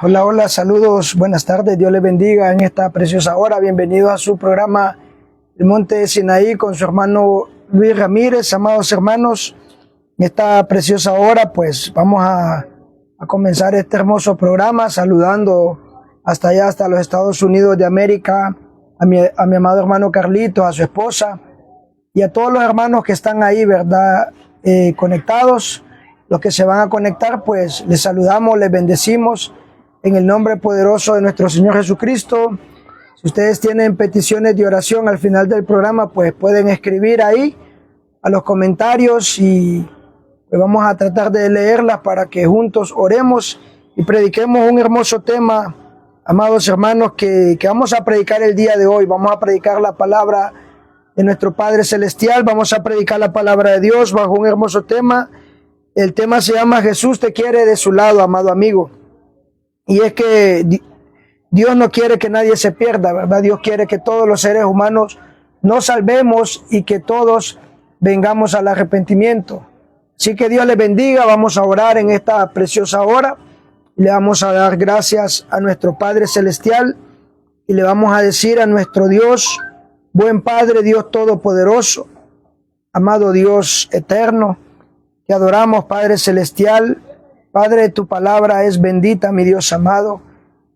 Hola, hola, saludos, buenas tardes, Dios les bendiga en esta preciosa hora. Bienvenidos a su programa El Monte de Sinaí con su hermano Luis Ramírez. Amados hermanos, en esta preciosa hora pues vamos a comenzar este hermoso programa saludando hasta allá, hasta los Estados Unidos de América, a mi amado hermano Carlito, a su esposa y a todos los hermanos que están ahí, ¿verdad? Conectados. Los que se van a conectar, pues les saludamos, les bendecimos en el nombre poderoso de nuestro Señor Jesucristo. Si ustedes tienen peticiones de oración al final del programa, pues pueden escribir ahí a los comentarios y pues vamos a tratar de leerlas para que juntos oremos y prediquemos un hermoso tema, amados hermanos, que vamos a predicar el día de hoy. Vamos a predicar la palabra de nuestro Padre Celestial, vamos a predicar la palabra de Dios bajo un hermoso tema. El tema se llama Jesús te quiere de su lado, amado amigo. Y es que Dios no quiere que nadie se pierda, ¿verdad? Dios quiere que todos los seres humanos nos salvemos y que todos vengamos al arrepentimiento. Así que Dios les bendiga. Vamos a orar en esta preciosa hora. Le vamos a dar gracias a nuestro Padre Celestial y le vamos a decir a nuestro Dios, buen Padre, Dios Todopoderoso, amado Dios eterno, te adoramos, Padre Celestial. Padre, tu palabra es bendita, mi Dios amado.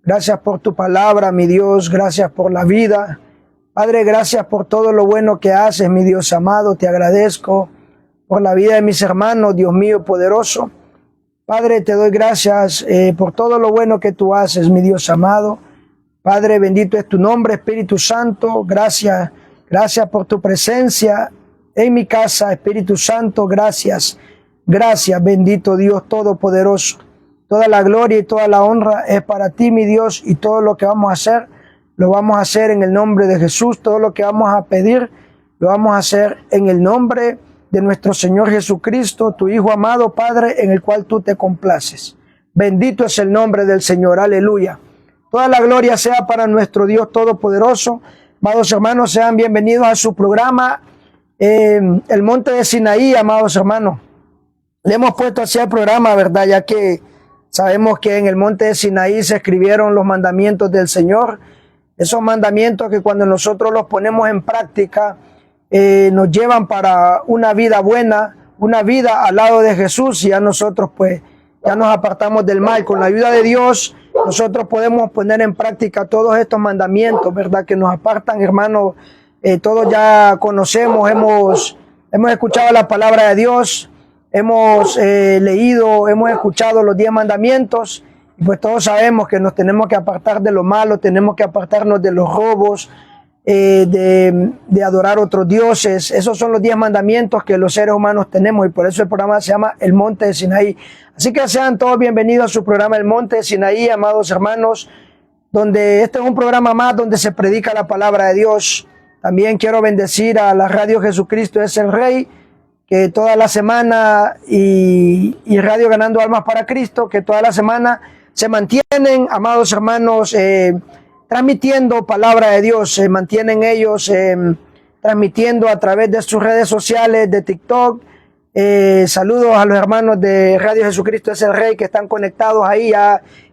Gracias por tu palabra, mi Dios. Gracias por la vida. Padre, gracias por todo lo bueno que haces, mi Dios amado. Te agradezco por la vida de mis hermanos, Dios mío poderoso. Padre, te doy gracias por todo lo bueno que tú haces, mi Dios amado. Padre, bendito es tu nombre, Espíritu Santo. Gracias, gracias por tu presencia en mi casa, Espíritu Santo. Gracias. Gracias, bendito Dios Todopoderoso. Toda la gloria y toda la honra es para ti, mi Dios, y todo lo que vamos a hacer, lo vamos a hacer en el nombre de Jesús. Todo lo que vamos a pedir, lo vamos a hacer en el nombre de nuestro Señor Jesucristo, tu Hijo amado, Padre, en el cual tú te complaces. Bendito es el nombre del Señor, aleluya. Toda la gloria sea para nuestro Dios Todopoderoso. Amados hermanos, sean bienvenidos a su programa, El Monte de Sinaí, amados hermanos. Le hemos puesto así al programa, ¿verdad? Ya que sabemos que en el monte de Sinaí se escribieron los mandamientos del Señor. Esos mandamientos que cuando nosotros los ponemos en práctica, nos llevan para una vida buena, una vida al lado de Jesús. Y ya nosotros pues ya nos apartamos del mal. Con la ayuda de Dios, nosotros podemos poner en práctica todos estos mandamientos, ¿verdad? Que nos apartan, hermanos. Todos ya conocemos, hemos escuchado la palabra de Dios. Hemos leído, hemos escuchado los 10 mandamientos y pues todos sabemos que nos tenemos que apartar de lo malo, tenemos que apartarnos de los robos, de adorar otros dioses. Esos son los 10 mandamientos que los seres humanos tenemos y por eso el programa se llama El Monte de Sinaí. Así que sean todos bienvenidos a su programa El Monte de Sinaí, amados hermanos, donde este es un programa más donde se predica la palabra de Dios. También quiero bendecir a la Radio Jesucristo es el Rey, que toda la semana y Radio Ganando Almas para Cristo, que toda la semana se mantienen, amados hermanos, transmitiendo palabra de Dios. Se mantienen ellos transmitiendo a través de sus redes sociales, de TikTok. Saludos a los hermanos de Radio Jesucristo es el Rey que están conectados ahí.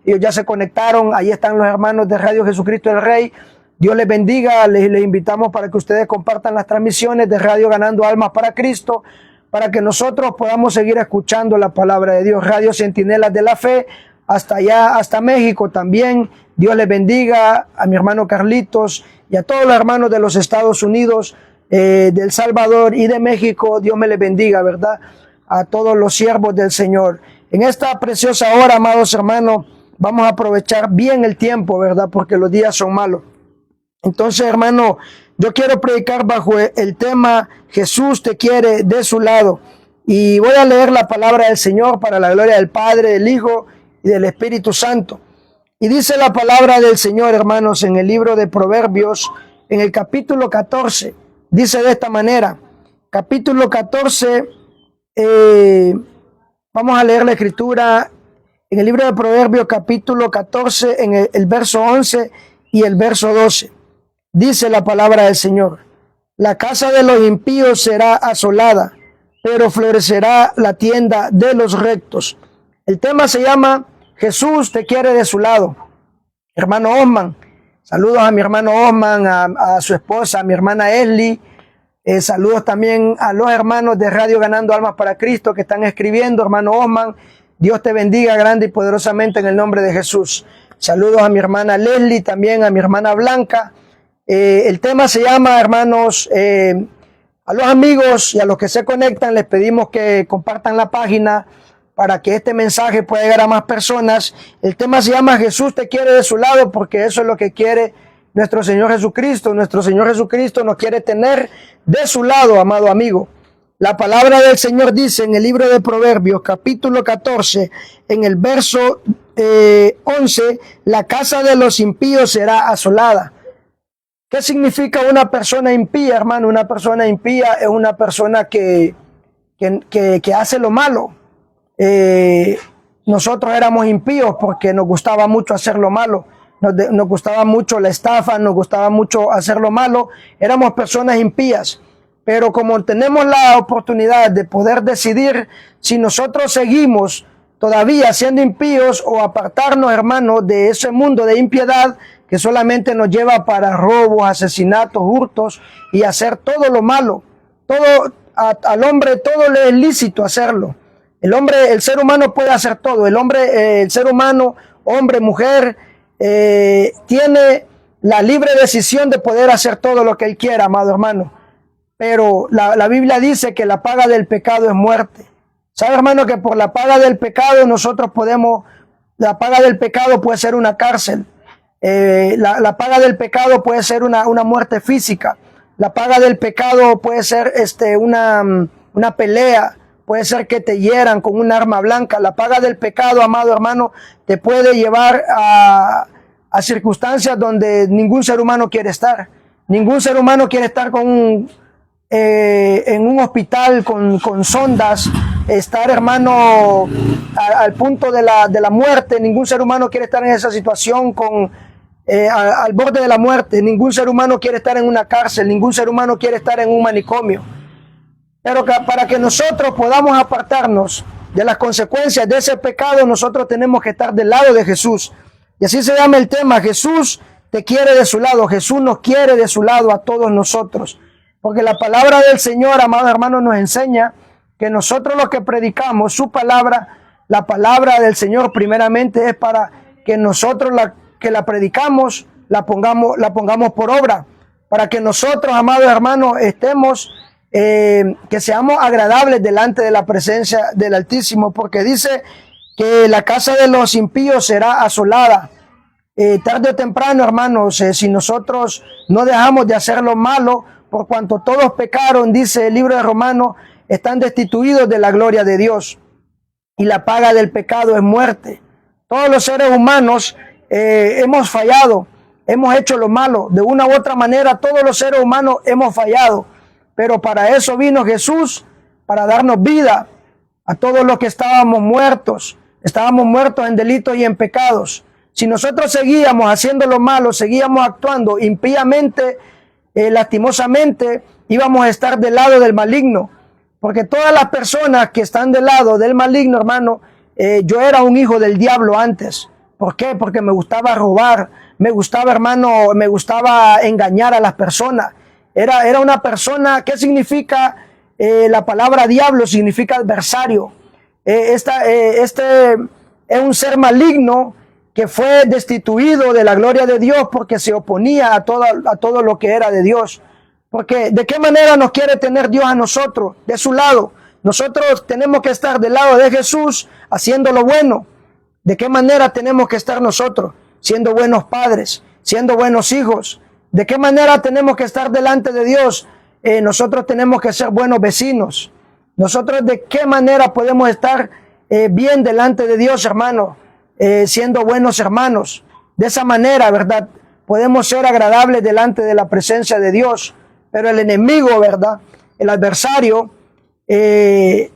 Ellos ya se conectaron, ahí están los hermanos de Radio Jesucristo el Rey. Dios les bendiga, les invitamos para que ustedes compartan las transmisiones de Radio Ganando Almas para Cristo, para que nosotros podamos seguir escuchando la palabra de Dios. Radio Centinelas de la Fe, hasta allá, hasta México también. Dios les bendiga a mi hermano Carlitos y a todos los hermanos de los Estados Unidos, de El Salvador y de México. Dios me les bendiga, ¿verdad? A todos los siervos del Señor. En esta preciosa hora, amados hermanos, vamos a aprovechar bien el tiempo, ¿verdad? Porque los días son malos. Entonces, hermano, yo quiero predicar bajo el tema Jesús te quiere de su lado. Y voy a leer la palabra del Señor para la gloria del Padre, del Hijo y del Espíritu Santo. Y dice la palabra del Señor, hermanos, en el libro de Proverbios, en el capítulo 14. Dice de esta manera, capítulo 14, vamos a leer la escritura en el libro de Proverbios, capítulo 14, en el verso 11 y el verso 12. Dice la palabra del Señor, la casa de los impíos será asolada, pero florecerá la tienda de los rectos. El tema se llama Jesús te quiere de su lado. Hermano Osman, saludos a mi hermano Osman, a su esposa, a mi hermana Esli. Saludos también a los hermanos de Radio Ganando Almas para Cristo que están escribiendo. Hermano Osman, Dios te bendiga grande y poderosamente en el nombre de Jesús. Saludos a mi hermana Leslie, también a mi hermana Blanca. El tema se llama, hermanos, a los amigos y a los que se conectan les pedimos que compartan la página para que este mensaje pueda llegar a más personas. El tema se llama Jesús te quiere de su lado, porque eso es lo que quiere nuestro Señor Jesucristo. Nuestro Señor Jesucristo nos quiere tener de su lado, amado amigo. La palabra del Señor dice en el libro de Proverbios, capítulo 14, en el verso 11, la casa de los impíos será asolada. ¿Qué significa una persona impía, hermano? Una persona impía es una persona que hace lo malo. Nosotros éramos impíos porque nos gustaba mucho hacer lo malo. Nos gustaba mucho la estafa, nos gustaba mucho hacer lo malo. Éramos personas impías. Pero como tenemos la oportunidad de poder decidir si nosotros seguimos todavía siendo impíos o apartarnos, hermano, de ese mundo de impiedad que solamente nos lleva para robos, asesinatos, hurtos y hacer todo lo malo. Todo, al hombre todo le es lícito hacerlo. El ser humano puede hacer todo. El ser humano, hombre, mujer, tiene la libre decisión de poder hacer todo lo que él quiera, amado hermano. Pero la Biblia dice que la paga del pecado es muerte. ¿Sabe, hermano, que por la paga del pecado la paga del pecado puede ser una cárcel? La paga del pecado puede ser una muerte física. La paga del pecado puede ser una pelea. Puede ser que te hieran con un arma blanca. La paga del pecado, amado hermano, te puede llevar a circunstancias donde ningún ser humano quiere estar. Ningún ser humano quiere estar en un hospital con sondas, estar, hermano, al punto de la muerte. Ningún ser humano quiere estar en esa situación al borde de la muerte. Ningún ser humano quiere estar en una cárcel. Ningún ser humano quiere estar en un manicomio. Pero para que nosotros podamos apartarnos de las consecuencias de ese pecado, nosotros tenemos que estar del lado de Jesús. Y así se llama el tema: Jesús te quiere de su lado. Jesús nos quiere de su lado a todos nosotros. Porque la palabra del Señor, amado hermano, nos enseña que nosotros los que predicamos su palabra, la palabra del Señor primeramente es para que nosotros que la predicamos, la pongamos por obra. Para que nosotros, amados hermanos, que seamos agradables delante de la presencia del Altísimo, porque dice que la casa de los impíos será asolada. Tarde o temprano, hermanos, si nosotros no dejamos de hacer lo malo, por cuanto todos pecaron, dice el libro de Romanos, están destituidos de la gloria de Dios. Y la paga del pecado es muerte. Todos los seres humanos hemos fallado, hemos hecho lo malo. De una u otra manera, todos los seres humanos hemos fallado. Pero para eso vino Jesús, para darnos vida a todos los que estábamos muertos en delitos y en pecados. Si nosotros seguíamos haciendo lo malo, seguíamos actuando impíamente, lastimosamente, íbamos a estar del lado del maligno. Porque todas las personas que están del lado del maligno, hermano, yo era un hijo del diablo antes. ¿Por qué? Porque me gustaba robar, me gustaba engañar a las personas. Era una persona. ¿Qué significa la palabra diablo? Significa adversario. Este es un ser maligno que fue destituido de la gloria de Dios porque se oponía a todo lo que era de Dios. Porque ¿de qué manera nos quiere tener Dios a nosotros? De su lado. Nosotros tenemos que estar del lado de Jesús haciendo lo bueno. ¿De qué manera tenemos que estar nosotros? Siendo buenos padres, siendo buenos hijos. ¿De qué manera tenemos que estar delante de Dios? Nosotros tenemos que ser buenos vecinos. Nosotros, ¿de qué manera podemos estar bien delante de Dios, hermano? Siendo buenos hermanos. De esa manera, ¿verdad? Podemos ser agradables delante de la presencia de Dios. Pero el enemigo, ¿verdad? El adversario, él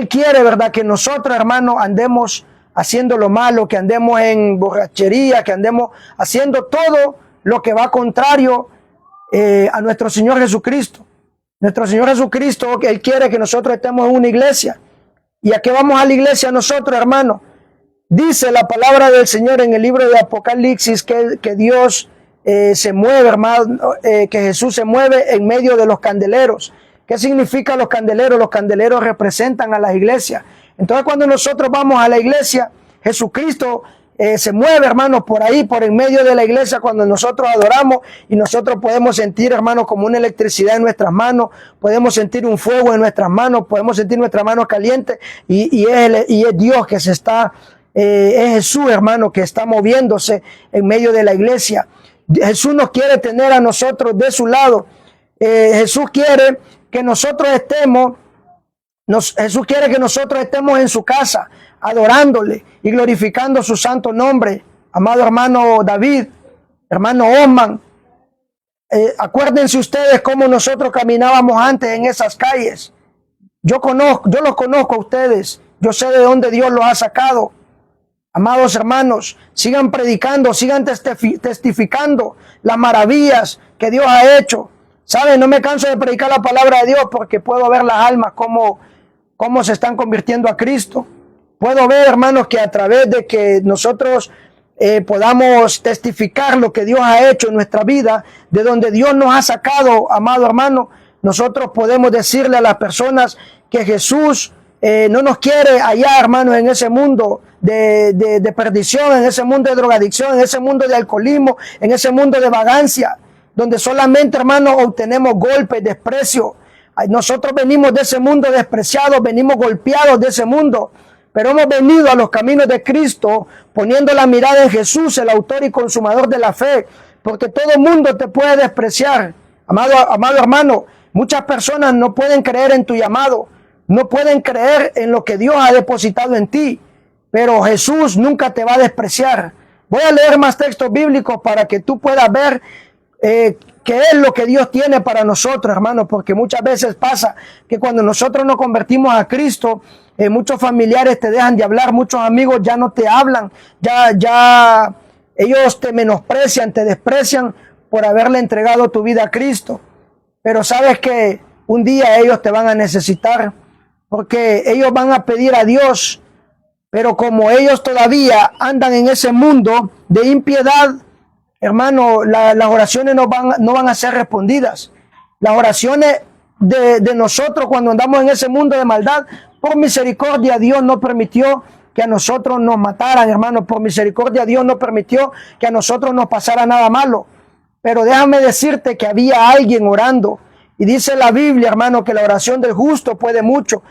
quiere, ¿verdad? Que nosotros, hermanos, andemos haciendo lo malo, que andemos en borrachería, que andemos haciendo todo lo que va contrario a nuestro Señor Jesucristo. Nuestro Señor Jesucristo, Él quiere que nosotros estemos en una iglesia. ¿Y a qué vamos a la iglesia nosotros, hermano? Dice la palabra del Señor en el libro de Apocalipsis que Dios se mueve, hermano, que Jesús se mueve en medio de los candeleros. ¿Qué significa los candeleros? Los candeleros representan a las iglesias. Entonces, cuando nosotros vamos a la iglesia, Jesucristo se mueve, hermano, por ahí, por en medio de la iglesia, cuando nosotros adoramos, y nosotros podemos sentir, hermano, como una electricidad en nuestras manos, podemos sentir un fuego en nuestras manos, podemos sentir nuestras manos calientes, y es Dios que se está, es Jesús, hermano, que está moviéndose en medio de la iglesia. Jesús nos quiere tener a nosotros de su lado. Jesús quiere que nosotros estemos, Jesús quiere que nosotros estemos en su casa, adorándole y glorificando su santo nombre. Amado hermano David, hermano Osman, acuérdense ustedes cómo nosotros caminábamos antes en esas calles. Yo los conozco a ustedes, yo sé de dónde Dios los ha sacado. Amados hermanos, sigan predicando, sigan testificando las maravillas que Dios ha hecho. ¿Saben? No me canso de predicar la palabra de Dios porque puedo ver las almas cómo se están convirtiendo a Cristo. Puedo ver, hermanos, que a través de que nosotros podamos testificar lo que Dios ha hecho en nuestra vida, de donde Dios nos ha sacado, amado hermano, nosotros podemos decirle a las personas que Jesús no nos quiere allá, hermanos, en ese mundo de perdición, en ese mundo de drogadicción, en ese mundo de alcoholismo, en ese mundo de vagancia, donde solamente, hermanos, obtenemos golpes, desprecio. Nosotros venimos de ese mundo despreciado, venimos golpeados de ese mundo, pero hemos venido a los caminos de Cristo, poniendo la mirada en Jesús, el autor y consumador de la fe, porque todo el mundo te puede despreciar. Amado hermano, muchas personas no pueden creer en tu llamado, no pueden creer en lo que Dios ha depositado en ti, pero Jesús nunca te va a despreciar. Voy a leer más textos bíblicos para que tú puedas ver qué es lo que Dios tiene para nosotros, hermanos, porque muchas veces pasa que cuando nosotros nos convertimos a Cristo, muchos familiares te dejan de hablar, muchos amigos ya no te hablan, ya ellos te menosprecian, te desprecian por haberle entregado tu vida a Cristo. Pero sabes que un día ellos te van a necesitar, porque ellos van a pedir a Dios, pero como ellos todavía andan en ese mundo de impiedad, hermano, las oraciones no van a ser respondidas. Las oraciones de nosotros cuando andamos en ese mundo de maldad, por misericordia Dios no permitió que a nosotros nos mataran, hermano. Por misericordia Dios no permitió que a nosotros nos pasara nada malo. Pero déjame decirte que había alguien orando. Y dice la Biblia, hermano, que la oración del justo puede mucho.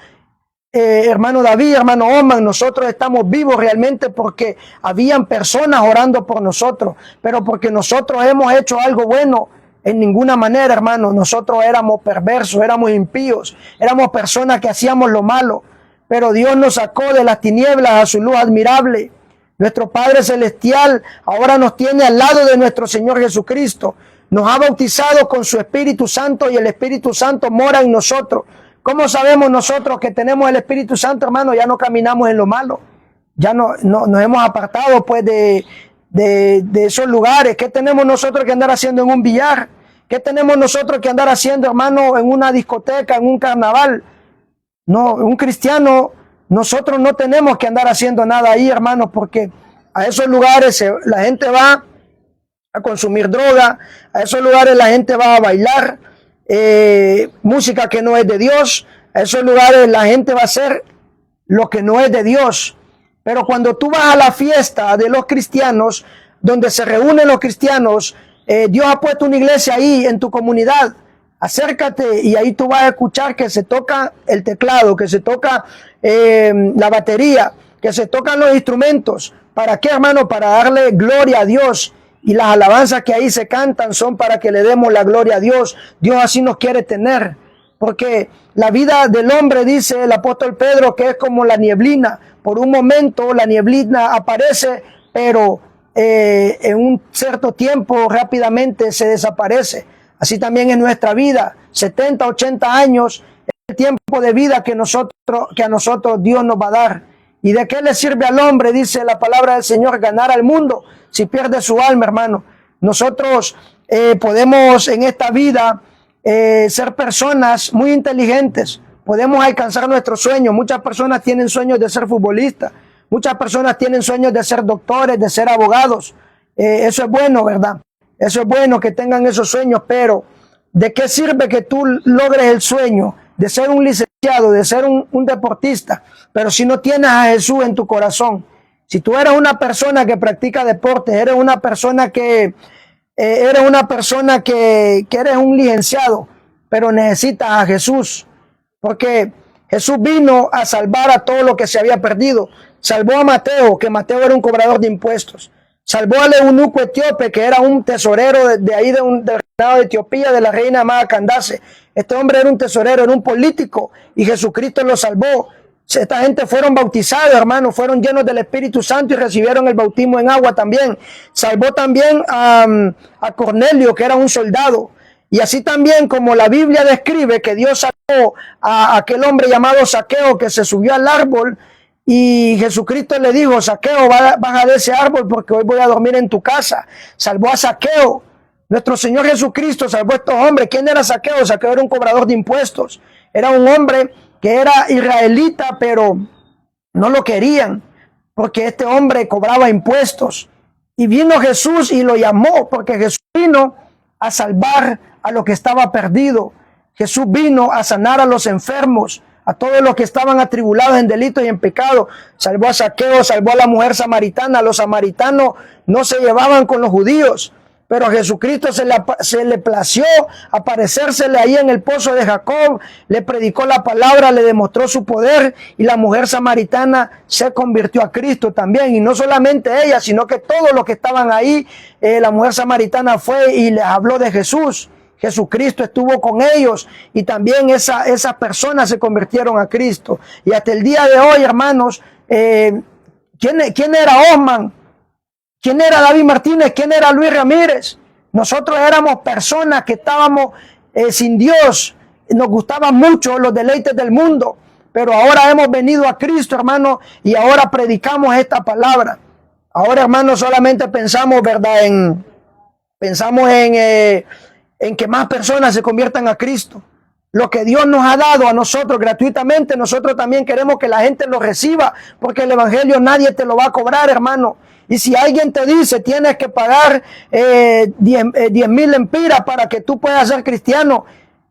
Hermano David, hermano Oman, nosotros estamos vivos realmente porque habían personas orando por nosotros, pero porque nosotros hemos hecho algo bueno, en ninguna manera, hermano. Nosotros éramos perversos, éramos impíos, éramos personas que hacíamos lo malo, pero Dios nos sacó de las tinieblas a su luz admirable. Nuestro Padre Celestial ahora nos tiene al lado de nuestro Señor Jesucristo, nos ha bautizado con su Espíritu Santo y el Espíritu Santo mora en nosotros. ¿Cómo sabemos nosotros que tenemos el Espíritu Santo, hermano? Ya no caminamos en lo malo. Ya nos hemos apartado pues de esos lugares. ¿Qué tenemos nosotros que andar haciendo en un billar? ¿Qué tenemos nosotros que andar haciendo, hermano, en una discoteca, en un carnaval? No, un cristiano, nosotros no tenemos que andar haciendo nada ahí, hermano, porque a esos lugares la gente va a consumir droga, a esos lugares la gente va a bailar, música que no es de Dios. A esos lugares la gente va a hacer lo que no es de Dios. Pero cuando tú vas a la fiesta de los cristianos, donde se reúnen los cristianos, Dios ha puesto una iglesia ahí en tu comunidad. Acércate y ahí tú vas a escuchar que se toca el teclado, que se toca la batería, que se tocan los instrumentos. ¿Para qué, hermano? Para darle gloria a Dios. Y las alabanzas que ahí se cantan son para que le demos la gloria a Dios. Dios así nos quiere tener. Porque la vida del hombre, dice el apóstol Pedro, que es como la nieblina. Por un momento la nieblina aparece, pero en un cierto tiempo rápidamente se desaparece. Así también en nuestra vida, 70, 80 años, es el tiempo de vida que a nosotros Dios nos va a dar. ¿Y de qué le sirve al hombre, dice la palabra del Señor, ganar al mundo si pierde su alma, hermano? Nosotros podemos en esta vida ser personas muy inteligentes, podemos alcanzar nuestros sueños. Muchas personas tienen sueños de ser futbolistas, muchas personas tienen sueños de ser doctores, de ser abogados. Eso es bueno, ¿verdad? Eso es bueno que tengan esos sueños, pero ¿de qué sirve que tú logres el sueño de ser un licenciado, de ser un deportista, pero si no tienes a Jesús en tu corazón? Si tú eres una persona que practica deportes, eres una persona que eres un licenciado, pero necesitas a Jesús, porque Jesús vino a salvar a todo lo que se había perdido. Salvó a Mateo, que Mateo era un cobrador de impuestos. Salvó al eunuco etíope, que era un tesorero del reinado de Etiopía, de la reina amada Candace. Este hombre era un tesorero, era un político, y Jesucristo lo salvó. Esta gente fueron bautizados, hermanos, fueron llenos del Espíritu Santo y recibieron el bautismo en agua también. Salvó también a Cornelio, que era un soldado. Y así también como la Biblia describe que Dios sacó a aquel hombre llamado Zaqueo, que se subió al árbol, y Jesucristo le dijo: Zaqueo, baja de ese árbol porque hoy voy a dormir en tu casa. Salvó a Zaqueo. Nuestro Señor Jesucristo salvó a estos hombres. ¿Quién era Zaqueo? Zaqueo era un cobrador de impuestos. Era un hombre que era israelita, pero no lo querían porque este hombre cobraba impuestos. Y vino Jesús y lo llamó, porque Jesús vino a salvar a lo que estaba perdido. Jesús vino a sanar a los enfermos, a todos los que estaban atribulados en delitos y en pecado. Salvó a Zaqueo, salvó a la mujer samaritana. Los samaritanos no se llevaban con los judíos, pero a Jesucristo se le plació aparecérsele ahí en el pozo de Jacob, le predicó la palabra, le demostró su poder, y la mujer samaritana se convirtió a Cristo también. Y no solamente ella, sino que todos los que estaban ahí, la mujer samaritana fue y les habló de Jesús. Jesucristo estuvo con ellos y también esas personas se convirtieron a Cristo. Y hasta el día de hoy, hermanos, ¿quién era Osman? ¿Quién era David Martínez? ¿Quién era Luis Ramírez? Nosotros éramos personas que estábamos sin Dios. Nos gustaban mucho los deleites del mundo. Pero ahora hemos venido a Cristo, hermano, y ahora predicamos esta palabra. Ahora, hermano, solamente pensamos, ¿verdad? Pensamos en que más personas se conviertan a Cristo. Lo que Dios nos ha dado a nosotros gratuitamente, nosotros también queremos que la gente lo reciba, porque el evangelio nadie te lo va a cobrar, hermano. Y si alguien te dice tienes que pagar 10,000 lempiras para que tú puedas ser cristiano,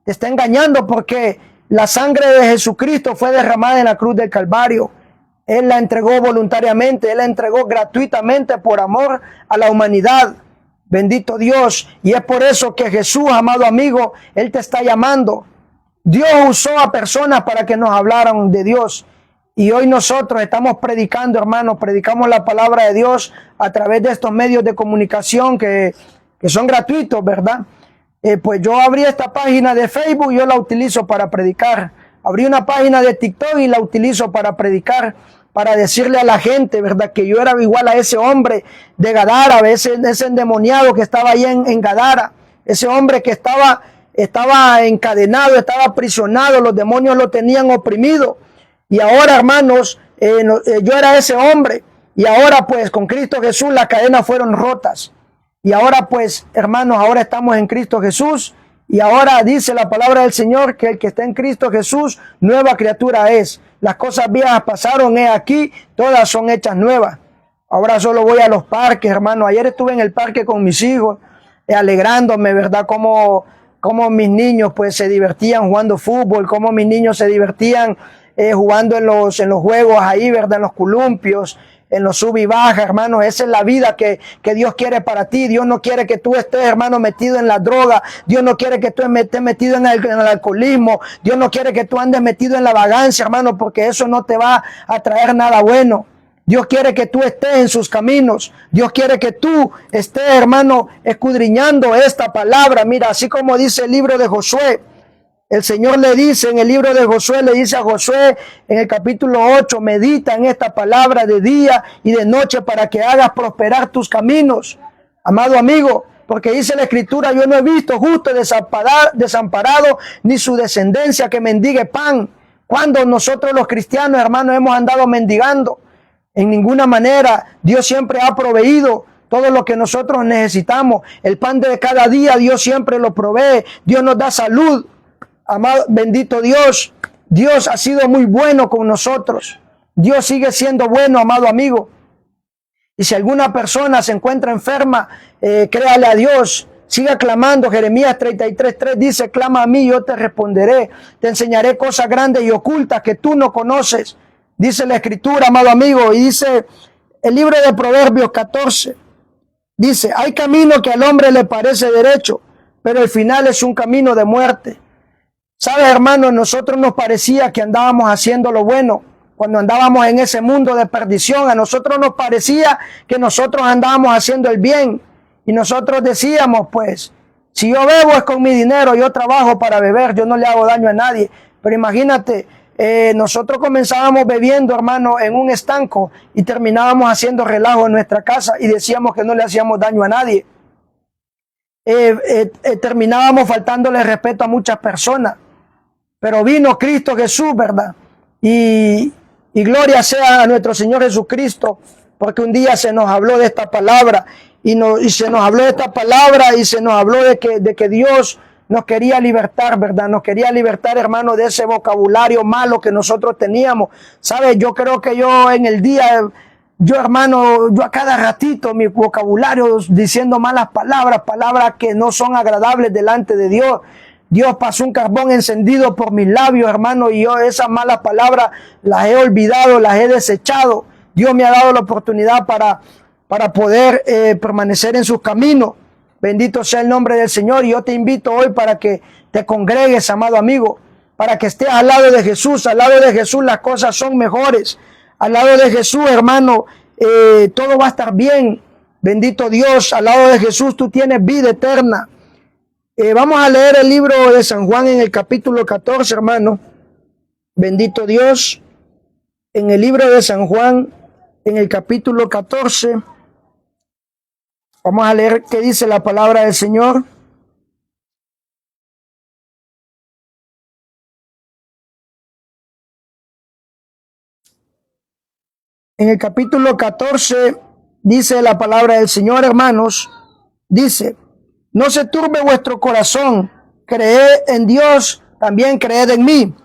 te está engañando, porque la sangre de Jesucristo fue derramada en la cruz del Calvario. Él la entregó voluntariamente, Él la entregó gratuitamente por amor a la humanidad. Bendito Dios. Y es por eso que Jesús, amado amigo, Él te está llamando. Dios usó a personas para que nos hablaran de Dios. Y hoy nosotros estamos predicando, hermanos, predicamos la palabra de Dios a través de estos medios de comunicación que son gratuitos, ¿verdad? Pues yo abrí esta página de Facebook y yo la utilizo para predicar. Abrí una página de TikTok y la utilizo para predicar, para decirle a la gente, ¿verdad?, que yo era igual a ese hombre de Gadara, ese endemoniado que estaba ahí en Gadara, ese hombre que estaba encadenado, estaba aprisionado, los demonios lo tenían oprimido. Y ahora, hermanos, yo era ese hombre, y ahora pues con Cristo Jesús las cadenas fueron rotas. Y ahora pues, hermanos, ahora estamos en Cristo Jesús, y ahora dice la palabra del Señor que el que está en Cristo Jesús, nueva criatura es. Las cosas viejas pasaron, aquí, todas son hechas nuevas. Ahora solo voy a los parques, hermano. Ayer estuve en el parque con mis hijos, alegrándome, ¿verdad? Como mis niños pues se divertían jugando fútbol, como mis niños se divertían jugando en los juegos ahí, ¿verdad? En los columpios, en los sub y baja, hermanos. Esa es la vida que Dios quiere para ti. Dios no quiere que tú estés, hermano, metido en la droga. Dios no quiere que tú estés metido en el alcoholismo. Dios no quiere que tú andes metido en la vagancia, hermano, porque eso no te va a traer nada bueno. Dios quiere que tú estés en sus caminos. Dios quiere que tú estés, hermano, escudriñando esta palabra. Mira, así como dice el libro de Josué. El Señor le dice en el libro de Josué, le dice a Josué en el capítulo 8, medita en esta palabra de día y de noche para que hagas prosperar tus caminos. Amado amigo, porque dice la Escritura, yo no he visto justo desamparado, ni su descendencia que mendigue pan. Cuando nosotros los cristianos, hermanos, hemos andado mendigando, en ninguna manera. Dios siempre ha proveído todo lo que nosotros necesitamos. El pan de cada día Dios siempre lo provee. Dios nos da salud. Amado, bendito Dios. Dios ha sido muy bueno con nosotros. Dios sigue siendo bueno, amado amigo. Y si alguna persona se encuentra enferma, créale a Dios. Siga clamando. Jeremías 33:3 dice, clama a mí, yo te responderé. Te enseñaré cosas grandes y ocultas que tú no conoces. Dice la Escritura, amado amigo. Y dice el libro de Proverbios 14. Dice, hay camino que al hombre le parece derecho, pero el final es un camino de muerte. ¿Sabes, hermano? Nosotros nos parecía que andábamos haciendo lo bueno. Cuando andábamos en ese mundo de perdición, a nosotros nos parecía que nosotros andábamos haciendo el bien. Y nosotros decíamos, pues, si yo bebo es con mi dinero, yo trabajo para beber, yo no le hago daño a nadie. Pero imagínate, nosotros comenzábamos bebiendo, hermano, en un estanco y terminábamos haciendo relajo en nuestra casa y decíamos que no le hacíamos daño a nadie. Terminábamos faltándole respeto a muchas personas. Pero vino Cristo Jesús, ¿verdad? Y gloria sea a nuestro Señor Jesucristo, porque un día se nos habló de esta palabra y se nos habló de esta palabra y se nos habló de que Dios nos quería libertar, ¿verdad? Nos quería libertar, hermano, de ese vocabulario malo que nosotros teníamos. ¿Sabes? Yo creo que yo en el día, hermano, yo a cada ratito mi vocabulario diciendo malas palabras, palabras que no son agradables delante de Dios. Dios pasó un carbón encendido por mis labios, hermano, y yo esas malas palabras las he olvidado, las he desechado. Dios me ha dado la oportunidad para poder permanecer en sus caminos. Bendito sea el nombre del Señor. Y yo te invito hoy para que te congregues, amado amigo, para que estés al lado de Jesús. Al lado de Jesús las cosas son mejores. Al lado de Jesús, hermano, todo va a estar bien. Bendito Dios, al lado de Jesús tú tienes vida eterna. Vamos a leer el libro de San Juan en el capítulo 14, hermano. Bendito Dios. En el libro de San Juan, en el capítulo 14. Vamos a leer qué dice la palabra del Señor. En el capítulo 14 dice la palabra del Señor, hermanos. Dice, no se turbe vuestro corazón, creed en Dios, también creed en mí.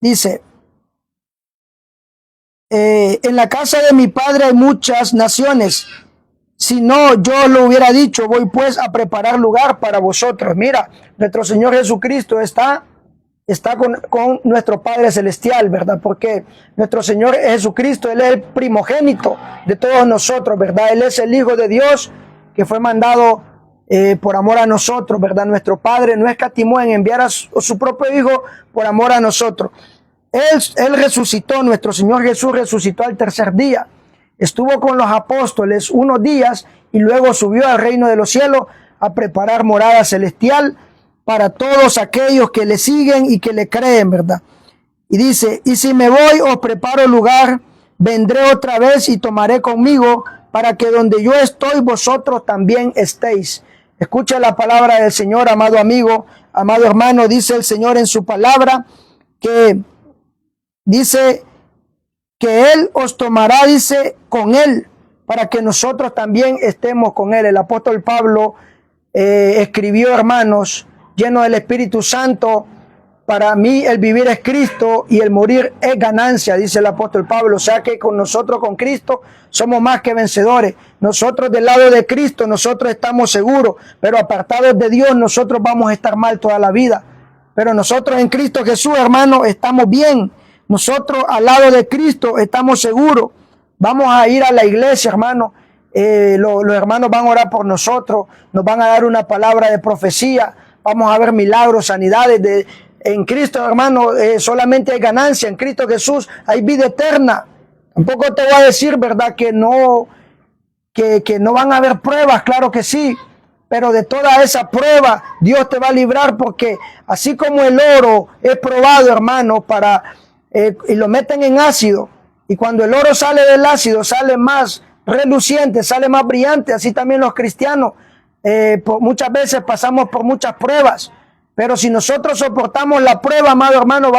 Dice, en la casa de mi Padre hay muchas naciones. Si no, yo lo hubiera dicho, voy pues a preparar lugar para vosotros. Mira, nuestro Señor Jesucristo está con nuestro Padre Celestial, ¿verdad? Porque nuestro Señor Jesucristo, Él es el primogénito de todos nosotros, ¿verdad? Él es el Hijo de Dios que fue mandado por amor a nosotros, ¿verdad? Nuestro Padre no escatimó en enviar a su propio Hijo por amor a nosotros. Él resucitó, nuestro Señor Jesús resucitó al tercer día. Estuvo con los apóstoles unos días y luego subió al reino de los cielos a preparar morada celestial para todos aquellos que le siguen y que le creen, ¿verdad? Y dice, y si me voy os preparo lugar, vendré otra vez y tomaré conmigo para que donde yo estoy vosotros también estéis. Escucha la palabra del Señor, amado amigo, amado hermano. Dice el Señor en su palabra que dice que Él os tomará, dice, con Él, para que nosotros también estemos con Él. El apóstol Pablo escribió, hermanos, lleno del Espíritu Santo, para mí el vivir es Cristo y el morir es ganancia, dice el apóstol Pablo. O sea que con nosotros, con Cristo, somos más que vencedores. Nosotros del lado de Cristo, nosotros estamos seguros, pero apartados de Dios, nosotros vamos a estar mal toda la vida. Pero nosotros en Cristo Jesús, hermano, estamos bien. Nosotros al lado de Cristo estamos seguros. Vamos a ir a la iglesia, hermano. Los hermanos van a orar por nosotros. Nos van a dar una palabra de profecía. Vamos a ver milagros, sanidades. En Cristo, hermano, solamente hay ganancia. En Cristo Jesús hay vida eterna. Tampoco te voy a decir, ¿verdad?, que no van a haber pruebas. Claro que sí. Pero de toda esa prueba, Dios te va a librar, porque así como el oro es probado, hermano, y lo meten en ácido, y cuando el oro sale del ácido sale más reluciente, sale más brillante, así también los cristianos muchas veces pasamos por muchas pruebas, pero si nosotros soportamos la prueba, amado hermano,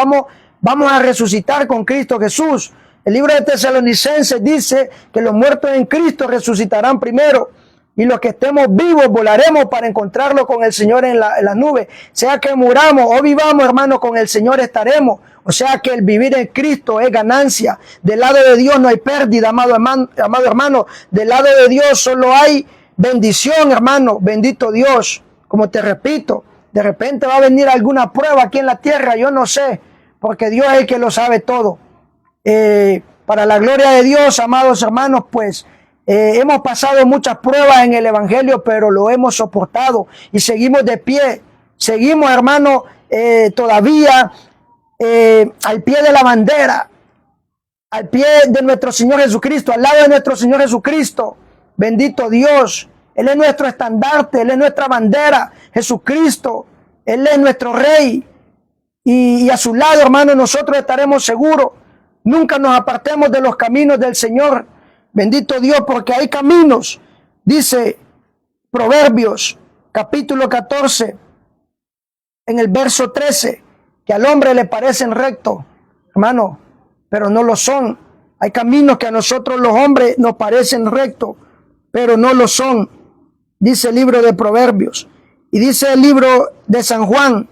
vamos a resucitar con Cristo Jesús. El libro de Tesalonicenses dice que los muertos en Cristo resucitarán primero, y los que estemos vivos volaremos para encontrarlo con el Señor en las nubes. Sea que muramos o vivamos, hermano, con el Señor estaremos. O sea que el vivir en Cristo es ganancia. Del lado de Dios no hay pérdida, amado hermano. Del lado de Dios solo hay bendición, hermano. Bendito Dios. Como te repito, de repente va a venir alguna prueba aquí en la tierra, yo no sé, porque Dios es el que lo sabe todo. Para la gloria de Dios, amados hermanos, pues hemos pasado muchas pruebas en el Evangelio, pero lo hemos soportado y seguimos de pie. Seguimos, hermano, todavía al pie de la bandera, al pie de nuestro Señor Jesucristo, al lado de nuestro Señor Jesucristo. Bendito Dios. Él es nuestro estandarte, Él es nuestra bandera, Jesucristo. Él es nuestro Rey. Y a su lado, hermano, nosotros estaremos seguros. Nunca nos apartemos de los caminos del Señor. Bendito Dios, porque hay caminos. Dice Proverbios, capítulo 14, en el verso 13, que al hombre le parecen rectos, hermano, pero no lo son. Hay caminos que a nosotros los hombres nos parecen rectos, pero no lo son. Dice el libro de Proverbios. Y dice el libro de San Juan.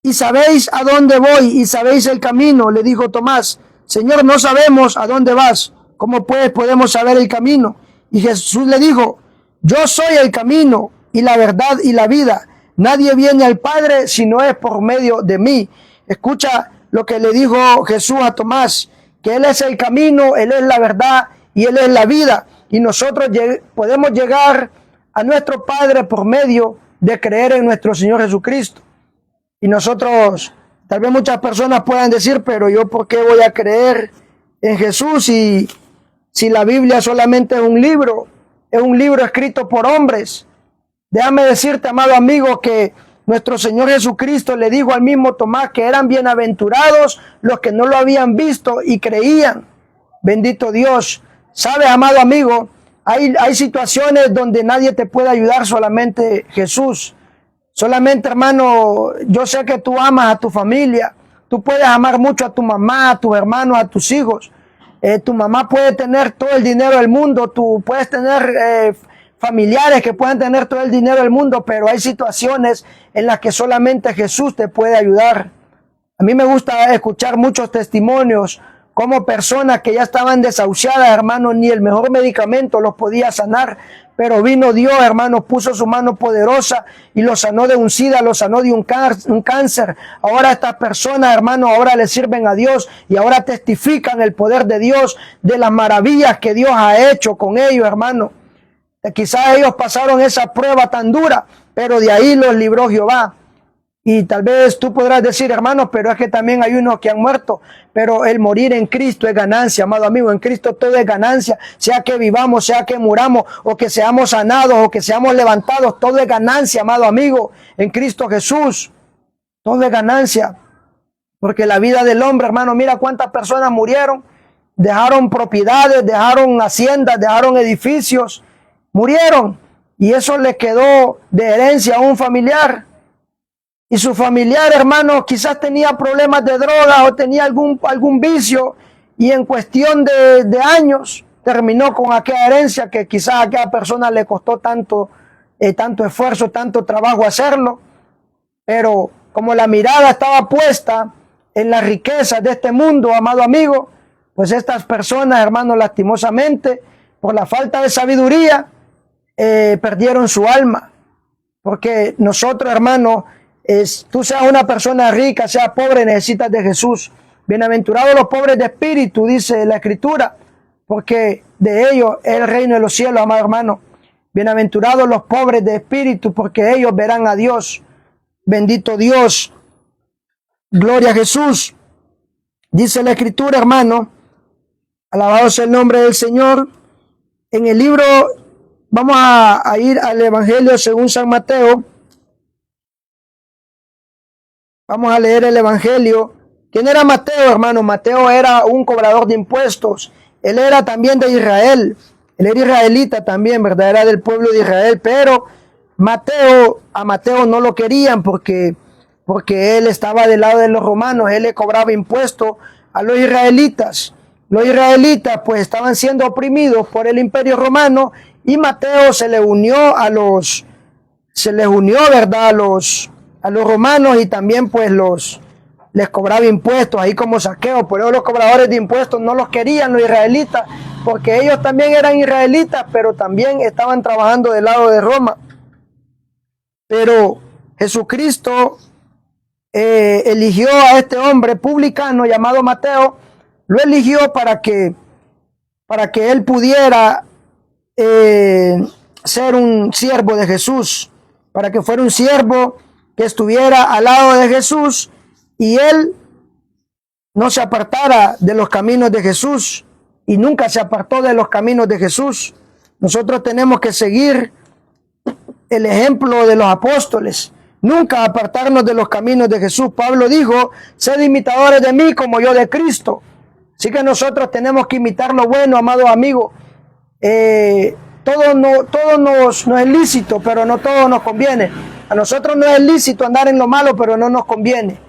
¿Y sabéis a dónde voy? ¿Y sabéis el camino? Le dijo Tomás. Señor, no sabemos a dónde vas. ¿Cómo pues podemos saber el camino? Y Jesús le dijo, yo soy el camino y la verdad y la vida. Nadie viene al Padre si no es por medio de mí. Escucha lo que le dijo Jesús a Tomás, que Él es el camino, Él es la verdad y Él es la vida. Y nosotros podemos llegar a nuestro Padre por medio de creer en nuestro Señor Jesucristo. Y nosotros, tal vez muchas personas puedan decir, pero yo ¿por qué voy a creer en Jesús si la Biblia solamente es un libro escrito por hombres? Déjame decirte, amado amigo, que nuestro Señor Jesucristo le dijo al mismo Tomás que eran bienaventurados los que no lo habían visto y creían. Bendito Dios. ¿Sabes, amado amigo? Hay situaciones donde nadie te puede ayudar, solamente Jesús. Solamente, hermano, yo sé que tú amas a tu familia. Tú puedes amar mucho a tu mamá, a tus hermanos, a tus hijos. Tu mamá puede tener todo el dinero del mundo. Tú puedes tener familiares que pueden tener todo el dinero del mundo, pero hay situaciones en las que solamente Jesús te puede ayudar. A mí me gusta escuchar muchos testimonios como personas que ya estaban desahuciadas, hermano, ni el mejor medicamento los podía sanar, pero vino Dios, hermano, puso su mano poderosa y los sanó de un SIDA, los sanó de un cáncer. Ahora estas personas, hermano, ahora le sirven a Dios y ahora testifican el poder de Dios, de las maravillas que Dios ha hecho con ellos, hermano. Quizás ellos pasaron esa prueba tan dura, pero de ahí los libró Jehová. Y tal vez tú podrás decir, hermanos, pero es que también hay unos que han muerto. Pero el morir en Cristo es ganancia, amado amigo. En Cristo todo es ganancia. Sea que vivamos, sea que muramos, o que seamos sanados, o que seamos levantados. Todo es ganancia, amado amigo. En Cristo Jesús, todo es ganancia. Porque la vida del hombre, hermano, mira cuántas personas murieron. Dejaron propiedades, dejaron haciendas, dejaron edificios. Murieron. Y eso le quedó de herencia a un familiar. Y su familiar, hermano, quizás tenía problemas de droga o tenía algún vicio, y en cuestión de años terminó con aquella herencia que quizás a aquella persona le costó tanto esfuerzo, tanto trabajo hacerlo. Pero como la mirada estaba puesta en las riquezas de este mundo, amado amigo, pues estas personas, hermano, lastimosamente, por la falta de sabiduría, perdieron su alma. Porque nosotros, hermano, tú seas una persona rica, seas pobre, necesitas de Jesús. Bienaventurados los pobres de espíritu, dice la Escritura, porque de ellos es el reino de los cielos, amado hermano. Bienaventurados los pobres de espíritu, porque ellos verán a Dios. Bendito Dios. Gloria a Jesús. Dice la Escritura, hermano, alabado sea el nombre del Señor. En el libro, vamos a ir al Evangelio según San Mateo. Vamos a leer el Evangelio. ¿Quién era Mateo, hermano? Mateo era un cobrador de impuestos. Él era también de Israel. Él era israelita también, ¿verdad? Era del pueblo de Israel. Pero a Mateo no lo querían porque él estaba del lado de los romanos. Él le cobraba impuestos a los israelitas. Los israelitas pues estaban siendo oprimidos por el imperio romano, y Mateo se les unió, ¿verdad? A los romanos, y también pues los les cobraba impuestos, ahí como Zaqueo. Por eso los cobradores de impuestos no los querían los israelitas, porque ellos también eran israelitas, pero también estaban trabajando del lado de Roma. Pero Jesucristo eligió a este hombre publicano llamado Mateo, lo eligió para que él pudiera ser un siervo de Jesús, para que fuera un siervo que estuviera al lado de Jesús y él no se apartara de los caminos de Jesús, y nunca se apartó de los caminos de Jesús. Nosotros tenemos que seguir el ejemplo de los apóstoles, nunca apartarnos de los caminos de Jesús. Pablo dijo, sed imitadores de mí como yo de Cristo. Así que nosotros tenemos que imitar lo bueno, amados amigos. Todo nos es lícito, pero no todo nos conviene. A nosotros no es lícito andar en lo malo, pero no nos conviene.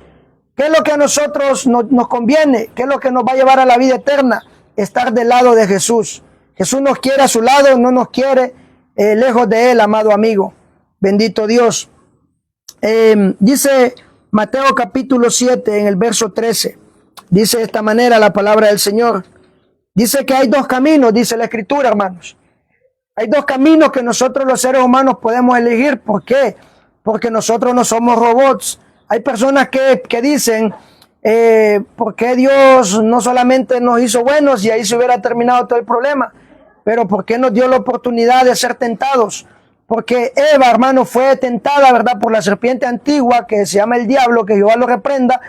¿Qué es lo que a nosotros nos conviene? ¿Qué es lo que nos va a llevar a la vida eterna? Estar del lado de Jesús. Jesús nos quiere a su lado, no nos quiere lejos de él, amado amigo. Bendito Dios. Dice Mateo capítulo 7 en el verso 13. Dice de esta manera la palabra del Señor. Dice que hay dos caminos, dice la Escritura, hermanos. Hay dos caminos que nosotros los seres humanos podemos elegir. ¿Por qué? Porque nosotros no somos robots. Hay personas que dicen, ¿por qué Dios no solamente nos hizo buenos y ahí se hubiera terminado todo el problema? Pero ¿por qué nos dio la oportunidad de ser tentados? Porque Eva, hermano, fue tentada, ¿verdad?, por la serpiente antigua que se llama el diablo, que Jehová lo reprenda.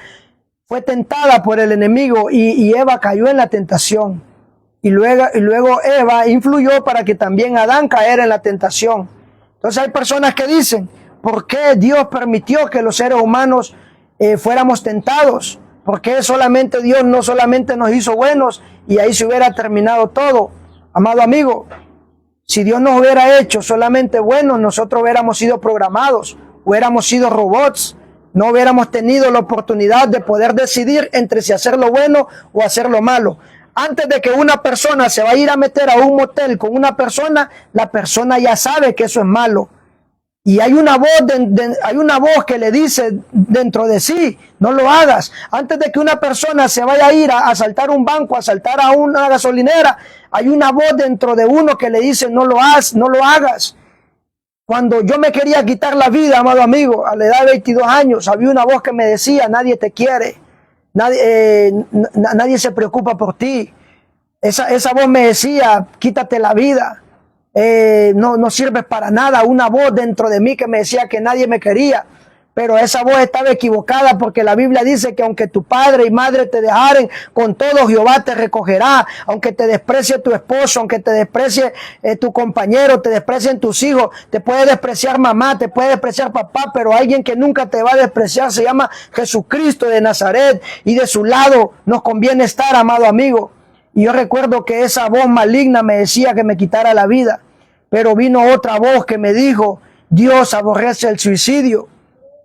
Fue tentada por el enemigo y Eva cayó en la tentación. Y luego Eva influyó para que también Adán cayera en la tentación. Entonces hay personas que dicen, ¿por qué Dios permitió que los seres humanos fuéramos tentados? ¿Por qué solamente Dios no solamente nos hizo buenos y ahí se hubiera terminado todo? Amado amigo, si Dios nos hubiera hecho solamente buenos, nosotros hubiéramos sido programados, hubiéramos sido robots, no hubiéramos tenido la oportunidad de poder decidir entre si hacer lo bueno o hacer lo malo. Antes de que una persona se va a ir a meter a un motel con una persona, la persona ya sabe que eso es malo. Y hay una voz que le dice dentro de sí, no lo hagas. Antes de que una persona se vaya a ir a asaltar un banco, a asaltar a una gasolinera, hay una voz dentro de uno que le dice, no lo hagas. Cuando yo me quería quitar la vida, amado amigo, a la edad de 22 años, había una voz que me decía, nadie te quiere, nadie se preocupa por ti. Esa voz me decía, quítate la vida. No sirves para nada. Una voz dentro de mí que me decía que nadie me quería, pero esa voz estaba equivocada, porque la Biblia dice que aunque tu padre y madre te dejaren, con todo Jehová te recogerá. Aunque te desprecie tu esposo, aunque te desprecie tu compañero, te desprecien tus hijos, te puede despreciar mamá, te puede despreciar papá, pero alguien que nunca te va a despreciar se llama Jesucristo de Nazaret, y de su lado nos conviene estar, amado amigo. Y yo recuerdo que esa voz maligna me decía que me quitara la vida, pero vino otra voz que me dijo, Dios aborrece el suicidio.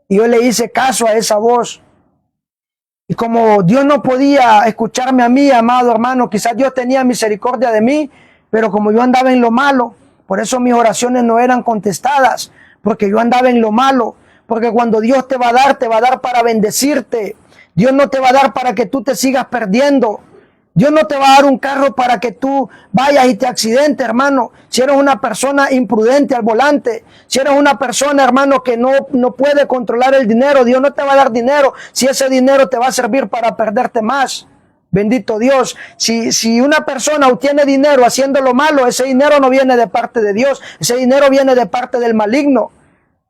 Y yo le hice caso a esa voz. Y como Dios no podía escucharme a mí, amado hermano, quizás Dios tenía misericordia de mí, pero como yo andaba en lo malo, por eso mis oraciones no eran contestadas, porque yo andaba en lo malo. Porque cuando Dios te va a dar para bendecirte. Dios no te va a dar para que tú te sigas perdiendo. Dios no te va a dar un carro para que tú vayas y te accidentes, hermano. Si eres una persona imprudente al volante, si eres una persona, hermano, que no puede controlar el dinero, Dios no te va a dar dinero si ese dinero te va a servir para perderte más. Bendito Dios. Si una persona obtiene dinero haciendo lo malo, ese dinero no viene de parte de Dios, ese dinero viene de parte del maligno.